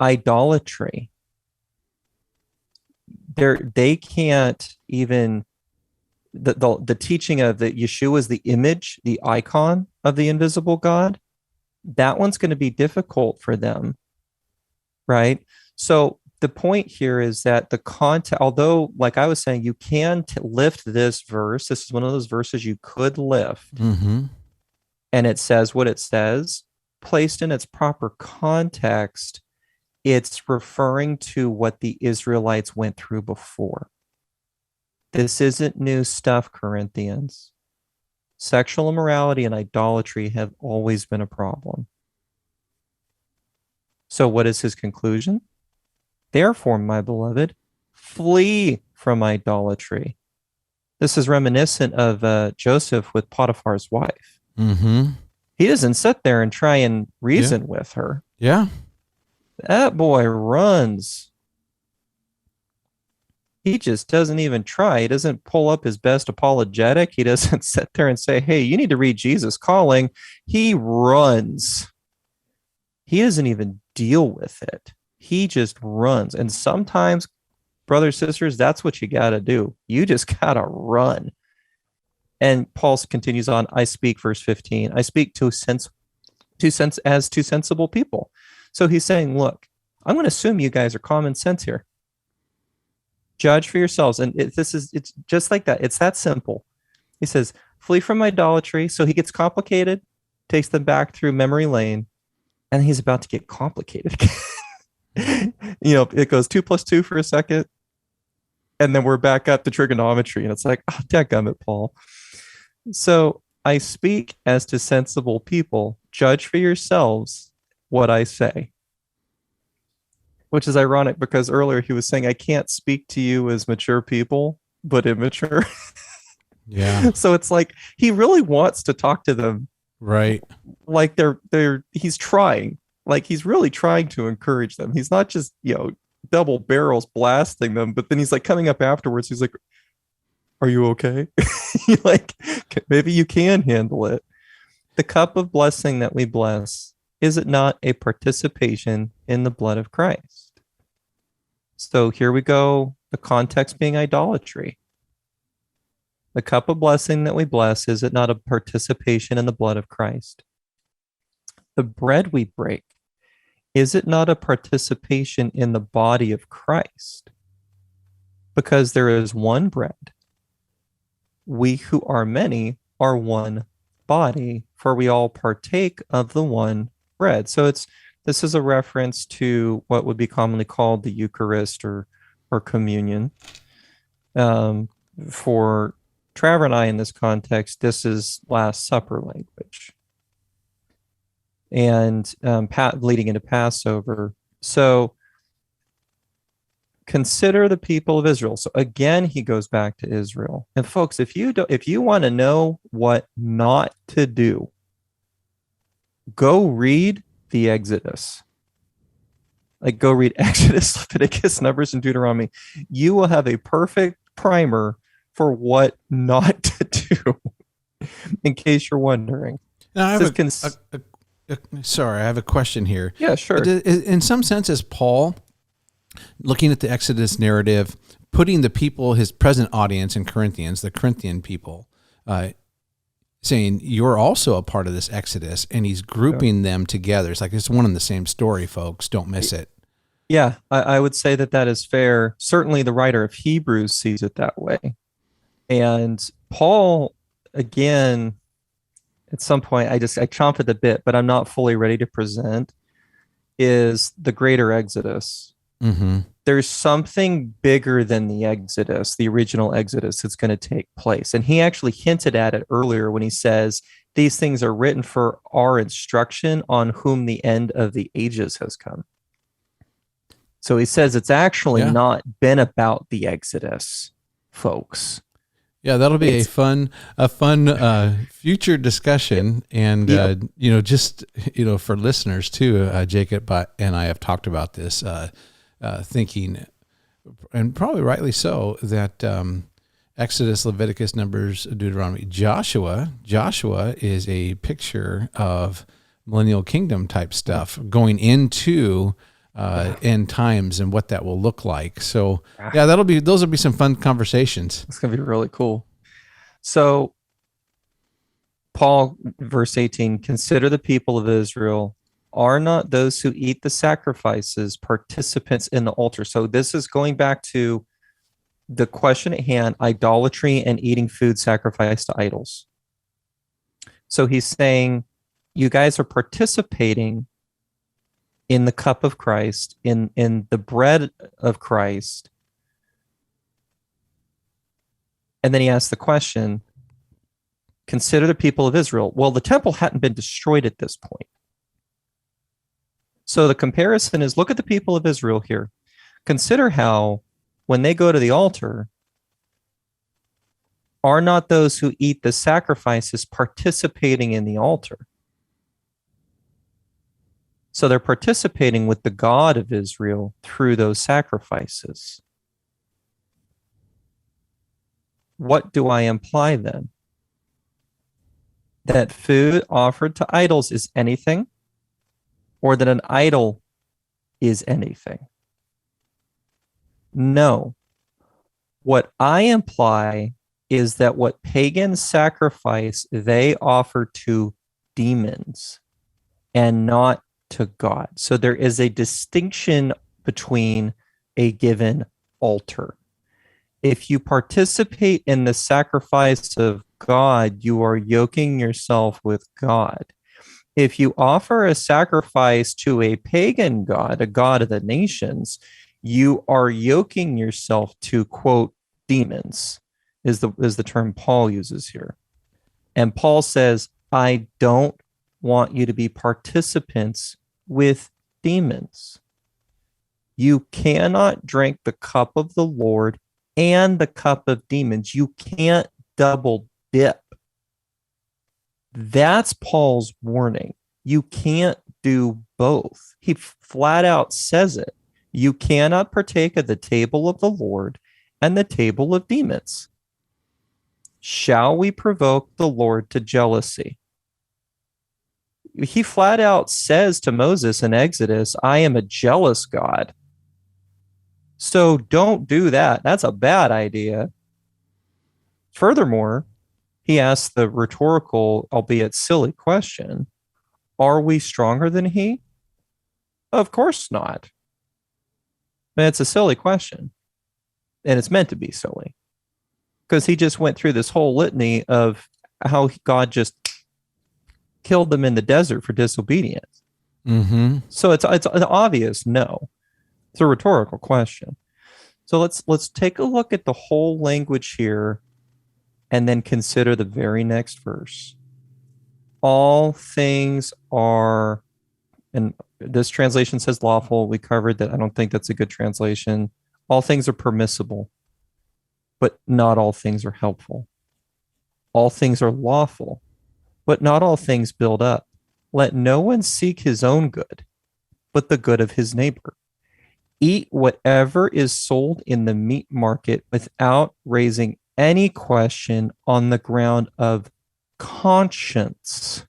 Idolatry. They can't even, the teaching of that Yeshua is the image, the icon of the invisible God, that one's going to be difficult for them, right? So the point here is that the content, although, like I was saying, you can lift this verse. This is one of those verses you could lift. Mm-hmm. And it says what it says, placed in its proper context. It's referring to what the Israelites went through before. This isn't new stuff, Corinthians. Sexual immorality and idolatry have always been a problem. So what is his conclusion? Therefore, my beloved, flee from idolatry. This is reminiscent of Joseph with Potiphar's wife. Mm-hmm. He doesn't sit there and try and reason with her. Yeah. That boy runs. he just doesn't even try. He doesn't pull up his best apologetic. He doesn't sit there and say, hey, you need to read Jesus Calling. He runs. He doesn't even deal with it. He just runs. And sometimes, brothers, sisters, that's what you got to do. You just got to run. And Paul continues on, I speak, verse 15, I speak as to sensible people. So he's saying, look, I'm going to assume you guys are common sense here. Judge for yourselves. And it's just like that. It's that simple. He says, flee from idolatry. So he gets complicated, takes them back through memory lane, and he's about to get complicated again. It goes 2 + 2 for a second, and then we're back up to trigonometry. And it's like, oh, dadgummit, Paul. So I speak as to sensible people. Judge for yourselves what I say. Which is ironic because earlier he was saying, I can't speak to you as mature people, but immature. Yeah. So it's like he really wants to talk to them. Right. Like he's trying. Like he's really trying to encourage them. He's not just, double barrels blasting them, but then he's like coming up afterwards. He's like, are you okay? Like, maybe you can handle it. The cup of blessing that we bless, is it not a participation in the blood of Christ? So here we go. The context being idolatry. The cup of blessing that we bless, is it not a participation in the blood of Christ? The bread we break, is it not a participation in the body of Christ? Because there is one bread. We who are many are one body, for we all partake of the one bread. So this is a reference to what would be commonly called the Eucharist or communion. For Trevor and I in this context, this is Last Supper language. And leading into Passover. So consider the people of Israel. So again, he goes back to Israel. And folks, if you want to know what not to do, go read the Exodus. Like, go read Exodus, Leviticus, Numbers, and Deuteronomy. You will have a perfect primer for what not to do, in case you're wondering. Now, I have I have a question here. Yeah, sure. In some sense, is Paul looking at the Exodus narrative, putting the people, his present audience in Corinthians, the Corinthian people, saying, you're also a part of this Exodus, and he's grouping them together. It's like it's one and the same story, folks. Don't miss it. Yeah, I would say that is fair. Certainly the writer of Hebrews sees it that way. And Paul, again, at some point, I chomp at the bit, but I'm not fully ready to present, is the greater Exodus. Mm-hmm. There's something bigger than the Exodus, the original Exodus, that's going to take place. And he actually hinted at it earlier when he says, these things are written for our instruction, on whom the end of the ages has come. So he says it's actually not been about the Exodus, folks. Yeah, that'll be a fun future discussion. And, just, for listeners too, Jacob and I have talked about this, thinking, and probably rightly so, that Exodus, Leviticus, Numbers, Deuteronomy, Joshua is a picture of millennial kingdom type stuff going into end times and what that will look like. So yeah, those will be some fun conversations. It's going to be really cool. So Paul, verse 18, consider the people of Israel. Are not those who eat the sacrifices participants in the altar? So this is going back to the question at hand, idolatry and eating food sacrificed to idols. So he's saying, you guys are participating in the cup of Christ, in the bread of Christ. And then he asks the question, consider the people of Israel. Well, the temple hadn't been destroyed at this point. So the comparison is, look at the people of Israel here. Consider how, when they go to the altar, are not those who eat the sacrifices participating in the altar? So they're participating with the God of Israel through those sacrifices. What do I imply then? That food offered to idols is anything, or that an idol is anything? No. What I imply is that what pagans sacrifice, they offer to demons and not to God. So there is a distinction between a given altar. If you participate in the sacrifice of God, you are yoking yourself with God. If you offer a sacrifice to a pagan god, a god of the nations, you are yoking yourself to, quote, demons, is the term Paul uses here. And Paul says, I don't want you to be participants with demons. You cannot drink the cup of the Lord and the cup of demons. You can't double dip. That's Paul's warning. You can't do both. He flat out says it. You cannot partake of the table of the Lord and the table of demons. Shall we provoke the Lord to jealousy? He flat out says to Moses in Exodus, I am a jealous God. So don't do that. That's a bad idea. Furthermore, he asks the rhetorical, albeit silly question, are we stronger than he? Of course not. And it's a silly question. And it's meant to be silly. Because he just went through this whole litany of how God just killed them in the desert for disobedience. Mm-hmm. So it's an obvious no. It's a rhetorical question. So let's take a look at the whole language here and then consider the very next verse. All things are, and this translation says lawful. We covered that. I don't think that's a good translation. All things are permissible, but not all things are helpful. All things are lawful, but not all things build up. Let no one seek his own good, but the good of his neighbor. Eat whatever is sold in the meat market without raising any question on the ground of conscience.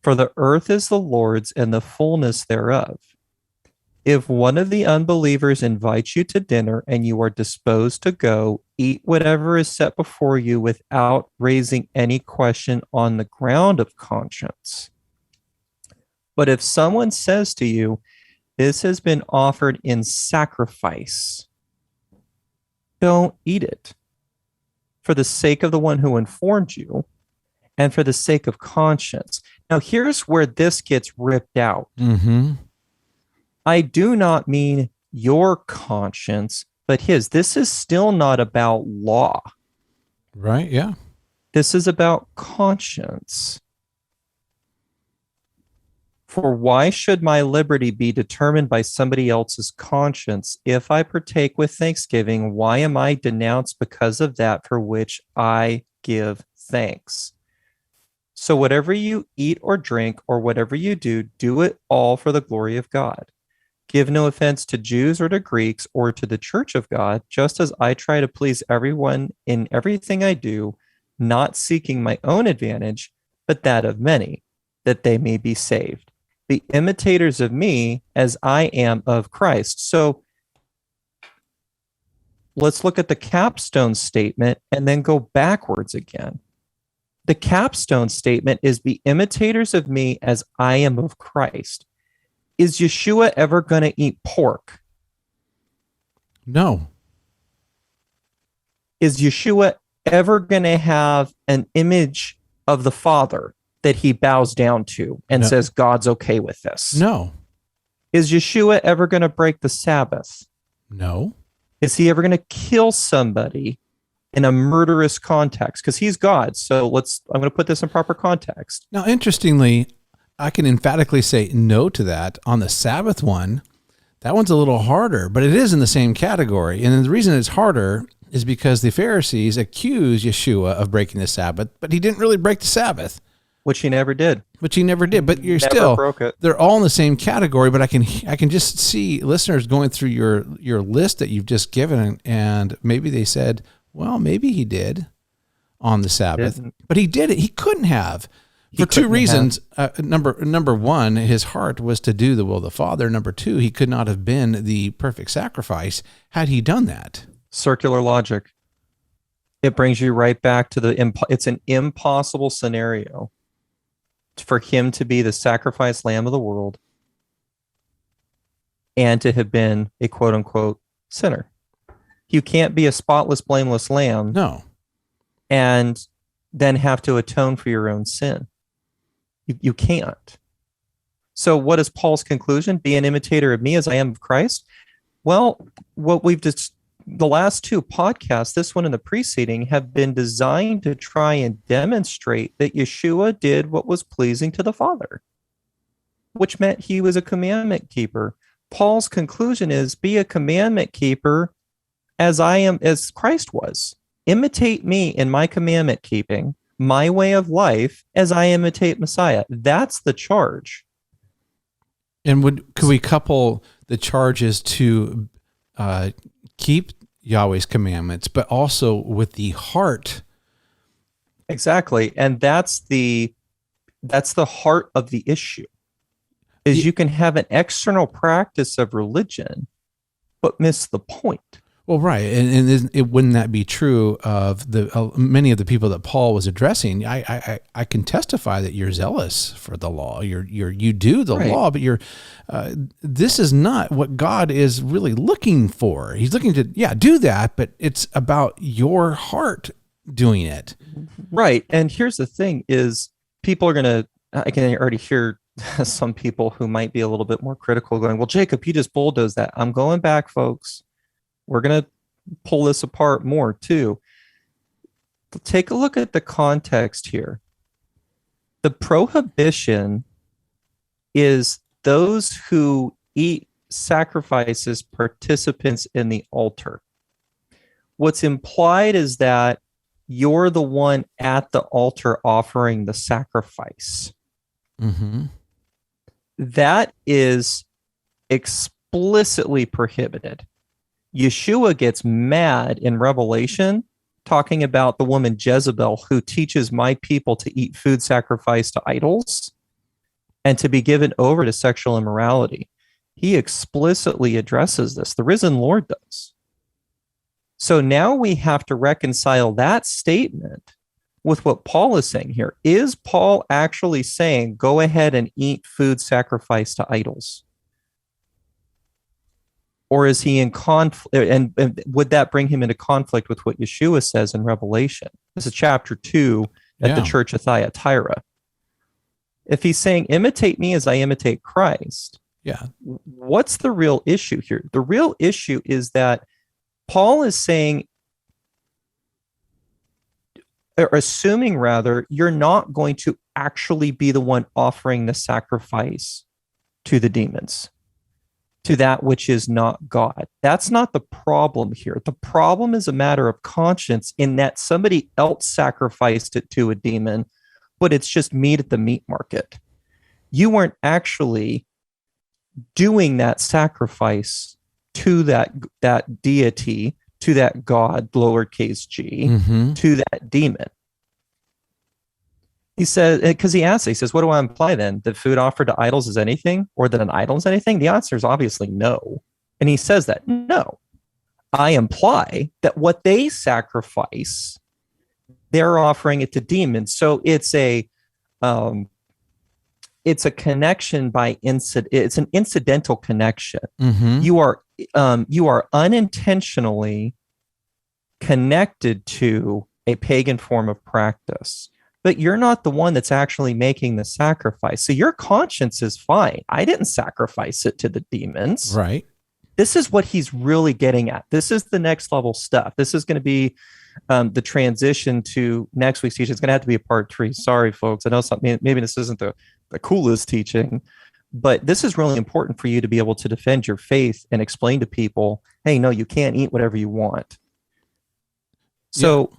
For the earth is the Lord's and the fullness thereof. If one of the unbelievers invites you to dinner and you are disposed to go, eat whatever is set before you without raising any question on the ground of conscience. But if someone says to you, this has been offered in sacrifice, don't eat it for the sake of the one who informed you and for the sake of conscience. Now, here's where this gets ripped out. Mm-hmm. I do not mean your conscience, but his. This is still not about law. Right, yeah. This is about conscience. For why should my liberty be determined by somebody else's conscience? If I partake with thanksgiving, why am I denounced because of that for which I give thanks? So whatever you eat or drink or whatever you do, do it all for the glory of God. Give no offense to Jews or to Greeks or to the church of God, just as I try to please everyone in everything I do, not seeking my own advantage, but that of many, that they may be saved. Be imitators of me as I am of Christ. So let's look at the capstone statement and then go backwards again. The capstone statement is be imitators of me as I am of Christ. Is Yeshua ever going to eat pork? No. Is Yeshua ever going to have an image of the Father that he bows down to and says, God's okay with this? No. Is Yeshua ever going to break the Sabbath? No. Is he ever going to kill somebody in a murderous context? Because he's God. So I'm going to put this in proper context. Now, interestingly, I can emphatically say no to that. On the Sabbath one, that one's a little harder, but it is in the same category. And the reason it's harder is because the Pharisees accuse Yeshua of breaking the Sabbath, but he didn't really break the Sabbath. Which he never did. But you're Never still broke it. They're all in the same category. But I can just see listeners going through your list that you've just given, and maybe they said, Well, maybe he did on the Sabbath, but he did it. He couldn't have. For two reasons. Number one, his heart was to do the will of the Father. Number two, he could not have been the perfect sacrifice had he done that. Circular logic. It brings you right back to it's an impossible scenario for him to be the sacrificed lamb of the world and to have been a quote unquote sinner. You can't be a spotless, blameless lamb. No. And then have to atone for your own sin. You can't. So what is Paul's conclusion? Be an imitator of me as I am of Christ. Well, what we've just, the last two podcasts, this one and the preceding, have been designed to try and demonstrate that Yeshua did what was pleasing to the Father, which meant he was a commandment keeper. Paul's conclusion is be a commandment keeper as Christ was. Imitate me in my commandment keeping, my way of life, as I imitate Messiah. That's the charge. And could we couple the charges to keep Yahweh's commandments, but also with the heart? Exactly. And that's the heart of the issue. Is you can have an external practice of religion, but miss the point. Well, right, and it wouldn't that be true of the many of the people that Paul was addressing? I can testify that you're zealous for the law. You do the law, but this is not what God is really looking for. He's looking to do that, but it's about your heart doing it. Right, and here's the thing: is people are gonna. I can already hear some people who might be a little bit more critical going, "Well, Jacob, you just bulldozed that." I'm going back, folks. We're going to pull this apart more too. Take a look at the context here. The prohibition is those who eat sacrifices, participants in the altar. What's implied is that you're the one at the altar offering the sacrifice. Mm-hmm. That is explicitly prohibited. Yeshua gets mad in Revelation talking about the woman Jezebel who teaches my people to eat food sacrificed to idols and to be given over to sexual immorality. He explicitly addresses this. The risen Lord does. So now we have to reconcile that statement with what Paul is saying here. Is Paul actually saying, go ahead and eat food sacrificed to idols? Or is he in conflict? And would that bring him into conflict with what Yeshua says in Revelation? This is chapter 2 at the church of Thyatira. If he's saying, imitate me as I imitate Christ, what's the real issue here? The real issue is that Paul is saying, or assuming rather, you're not going to actually be the one offering the sacrifice to the demons, to that which is not God. That's not the problem here. The problem is a matter of conscience in that somebody else sacrificed it to a demon, but it's just meat at the meat market. You weren't actually doing that sacrifice to that deity, to that God, lowercase g, to that demon. He says, because he says, what do I imply then? That food offered to idols is anything, or that an idol is anything? The answer is obviously no. And he says that, no. I imply that what they sacrifice, they're offering it to demons. So it's a connection by incident. It's an incidental connection. You are unintentionally connected to a pagan form of practice, but you're not the one that's actually making the sacrifice. So your conscience is fine. I didn't sacrifice it to the demons. Right. This is what he's really getting at. This is the next level stuff. This is going to be the transition to next week's teaching. It's going to have to be a part 3. Sorry, folks. I know maybe this isn't the coolest teaching, but this is really important for you to be able to defend your faith and explain to people, hey, no, you can't eat whatever you want. So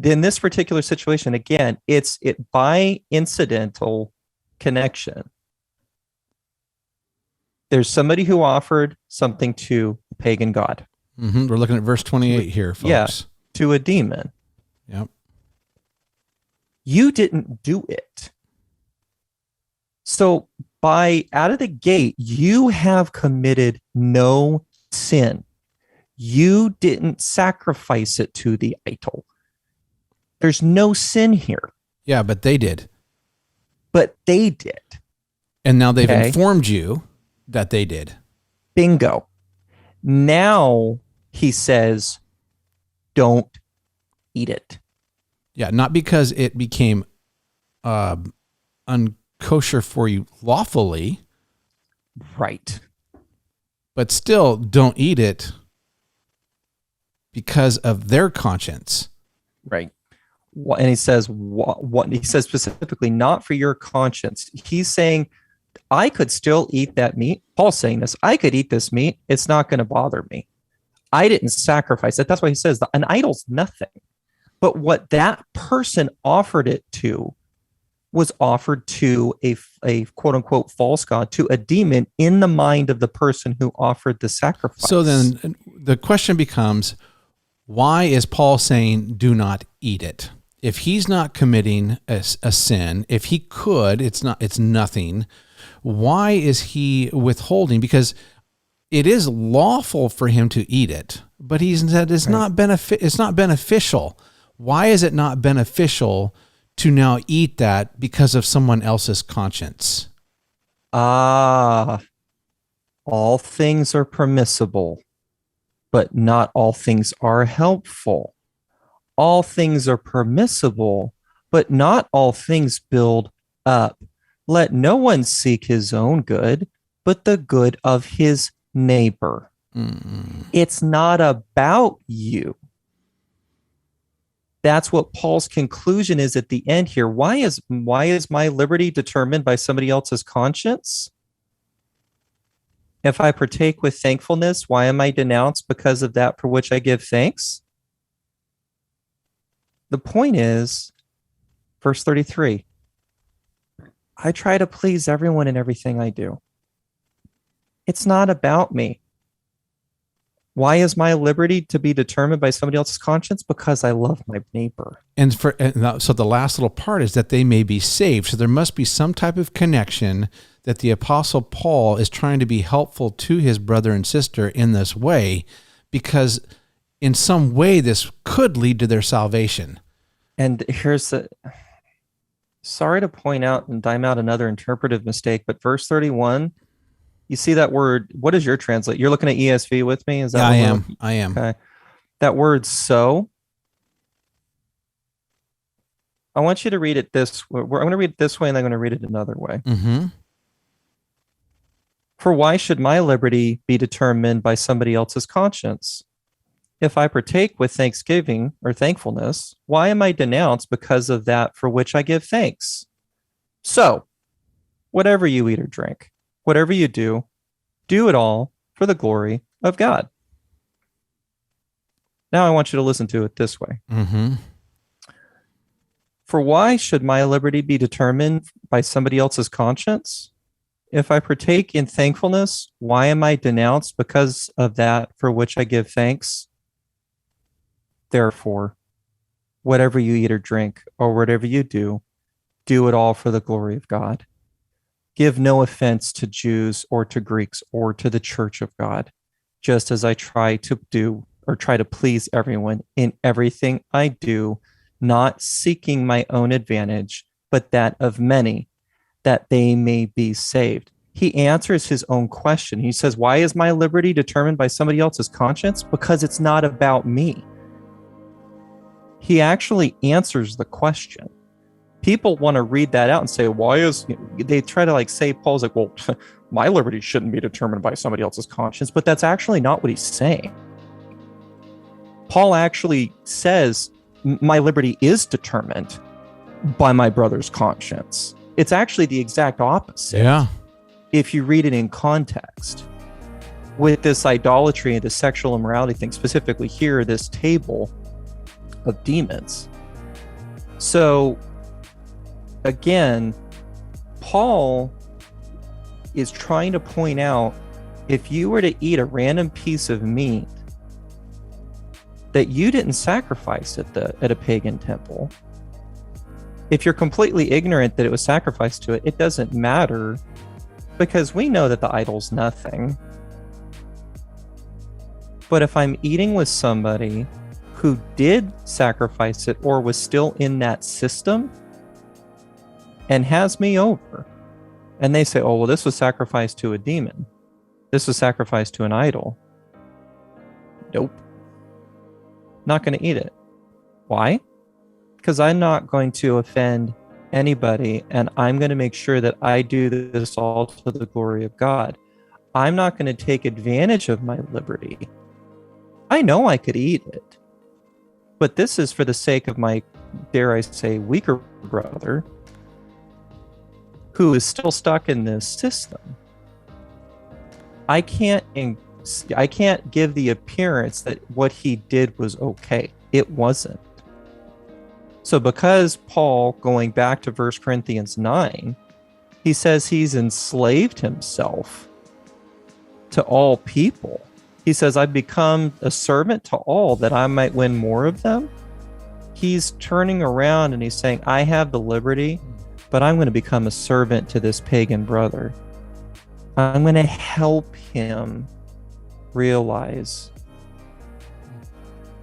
in this particular situation, again, it's by incidental connection. There's somebody who offered something to a pagan god. We're looking at verse 28 here, folks. to a demon. Yep. You didn't do it. So by out of the gate, you have committed no sin. You didn't sacrifice it to the idol. There's no sin here. Yeah, but they did. But they did. And now they've informed you that they did. Bingo. Now he says, don't eat it. Yeah, not because it became unkosher for you lawfully. Right. But still don't eat it because of their conscience. Right. And he says, what he says specifically, not for your conscience. He's saying, I could still eat that meat. Paul's saying this. I could eat this meat. It's not going to bother me. I didn't sacrifice it. That's why he says an idol's nothing. But what that person offered it to was offered to a quote unquote false god, to a demon in the mind of the person who offered the sacrifice. So then the question becomes, why is Paul saying do not eat it? If he's not committing a sin, if he could, it's nothing. Why is he withholding? Because it is lawful for him to eat it, but he said it's not beneficial. Why is it not beneficial to now eat that because of someone else's conscience? All things are permissible, but not all things are helpful. All things are permissible, but not all things build up. Let no one seek his own good, but the good of his neighbor. It's not about you. That's what Paul's conclusion is at the end here. Why is my liberty determined by somebody else's conscience? If I partake with thankfulness, why am I denounced because of that for which I give thanks? The point is, verse 33, I try to please everyone in everything I do. It's not about me. Why is my liberty to be determined by somebody else's conscience? Because I love my neighbor. And so the last little part is that they may be saved. So there must be some type of connection that the Apostle Paul is trying to be helpful to his brother and sister in this way, because in some way this could lead to their salvation. And here's sorry to point out and dime out another interpretive mistake, but verse 31, you see that word, what is your translate? You're looking at ESV with me? Is that I am. Okay. That word so, I want you to read it this way. I'm going to read it this way and I'm going to read it another way. Mm-hmm. For why should my liberty be determined by somebody else's conscience? If I partake with thanksgiving or thankfulness, why am I denounced because of that for which I give thanks? So, whatever you eat or drink, whatever you do it all for the glory of God. Now I want you to listen to it this way. Mm-hmm. For why should my liberty be determined by somebody else's conscience? If I partake in thankfulness, why am I denounced because of that for which I give thanks? Therefore, whatever you eat or drink, or whatever you do it all for the glory of God. Give no offense to Jews or to Greeks or to the church of God, just as I try to please everyone in everything I do, not seeking my own advantage, but that of many, that they may be saved. He answers his own question. He says, why is my liberty determined by somebody else's conscience? Because it's not about me. He actually answers the question. People want to read that out and say, they try to say, Paul's like, well, my liberty shouldn't be determined by somebody else's conscience, but that's actually not what he's saying. Paul actually says, my liberty is determined by my brother's conscience. It's actually the exact opposite. Yeah. If you read it in context. With this idolatry and the sexual immorality thing, specifically here, this table of demons. So again, Paul is trying to point out, if you were to eat a random piece of meat that you didn't sacrifice at a pagan temple. If you're completely ignorant that it was sacrificed to it, it doesn't matter, because we know that the idol's nothing. But if I'm eating with somebody who did sacrifice it or was still in that system and has me over, and they say, oh, well, this was sacrificed to a demon. This was sacrificed to an idol. Nope. Not going to eat it. Why? Because I'm not going to offend anybody, and I'm going to make sure that I do this all to the glory of God. I'm not going to take advantage of my liberty. I know I could eat it, but this is for the sake of my, dare I say, weaker brother who is still stuck in this system. I can't give the appearance that what he did was okay. It wasn't. So because Paul, going back to 1 Corinthians 9, he says he's enslaved himself to all people. He says, I've become a servant to all that I might win more of them. He's turning around and he's saying, I have the liberty, but I'm going to become a servant to this pagan brother. I'm going to help him realize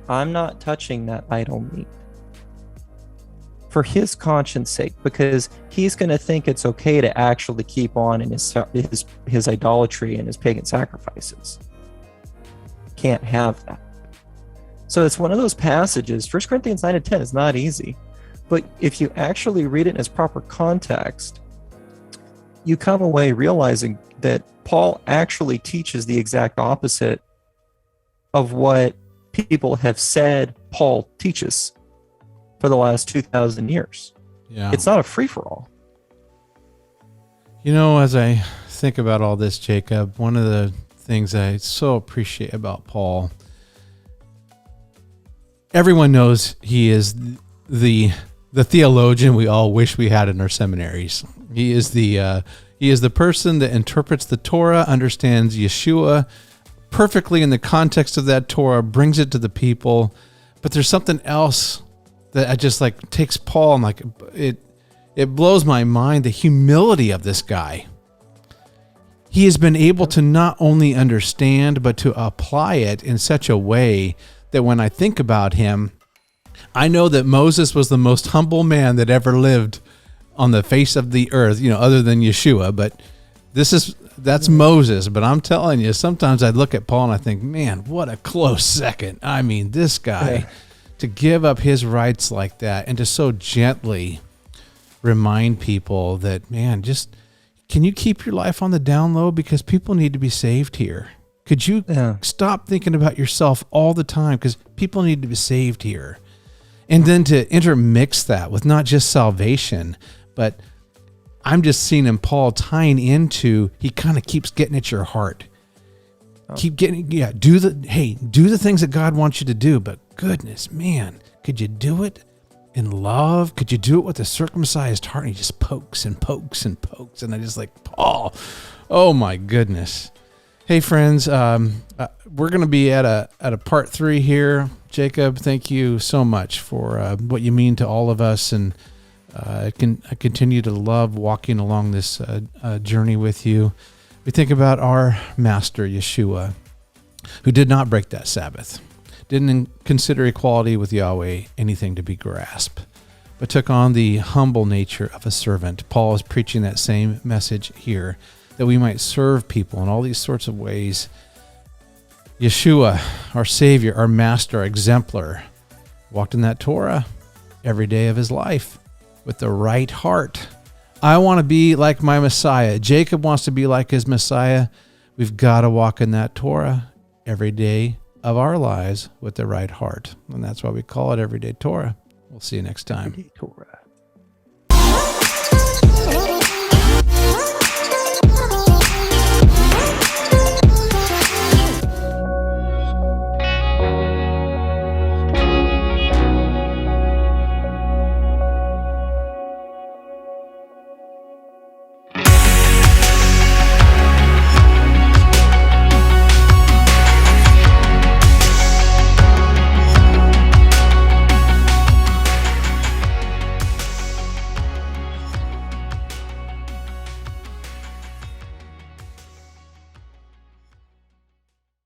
I'm not touching that idol meat for his conscience sake, because he's going to think it's okay to actually keep on in his idolatry and his pagan sacrifices. Can't have that. So it's one of those passages. 1 Corinthians 9 and 10 is not easy, but if you actually read it in its proper context, you come away realizing that Paul actually teaches the exact opposite of what people have said Paul teaches for the last 2,000 years. Yeah. It's not a free-for-all. You know, as I think about all this, Jacob, one of the things I so appreciate about Paul, everyone knows he is the theologian we all wish we had in our seminaries. He is the person that interprets the Torah, understands Yeshua perfectly in the context of that Torah, brings it to the people. But there's something else that I just like takes Paul and like it blows my mind, the humility of this guy. He has been able to not only understand, but to apply it in such a way that when I think about him, I know that Moses was the most humble man that ever lived on the face of the earth, you know, other than Yeshua. But that's Moses. But I'm telling you, sometimes I look at Paul and I think, man, what a close second. I mean, this guy, to give up his rights like that and to so gently remind people that, man, just can you keep your life on the down low, because people need to be saved here? Could you stop thinking about yourself all the time, because people need to be saved here? And then to intermix that with not just salvation, but I'm just seeing in Paul tying into, he kind of keeps getting at your heart. Keep getting, do the things that God wants you to do, but goodness, man, could you do it in love? Could you do it with a circumcised heart? And he just pokes and pokes and pokes. And I just like, Paul, oh my goodness. Hey friends, we're going to be at a part 3 here. Jacob, thank you so much for what you mean to all of us. And I continue to love walking along this journey with you. We think about our master, Yeshua, who did not break that Sabbath, didn't consider equality with Yahweh anything to be grasped, but took on the humble nature of a servant. Paul is preaching that same message here, that we might serve people in all these sorts of ways. Yeshua, our Savior, our Master, our exemplar, walked in that Torah every day of his life with the right heart. I want to be like my Messiah. Jacob wants to be like his Messiah. We've got to walk in that Torah every day of our lives with the right heart. And that's why we call it Everyday Torah. We'll see you next time. Everyday Torah.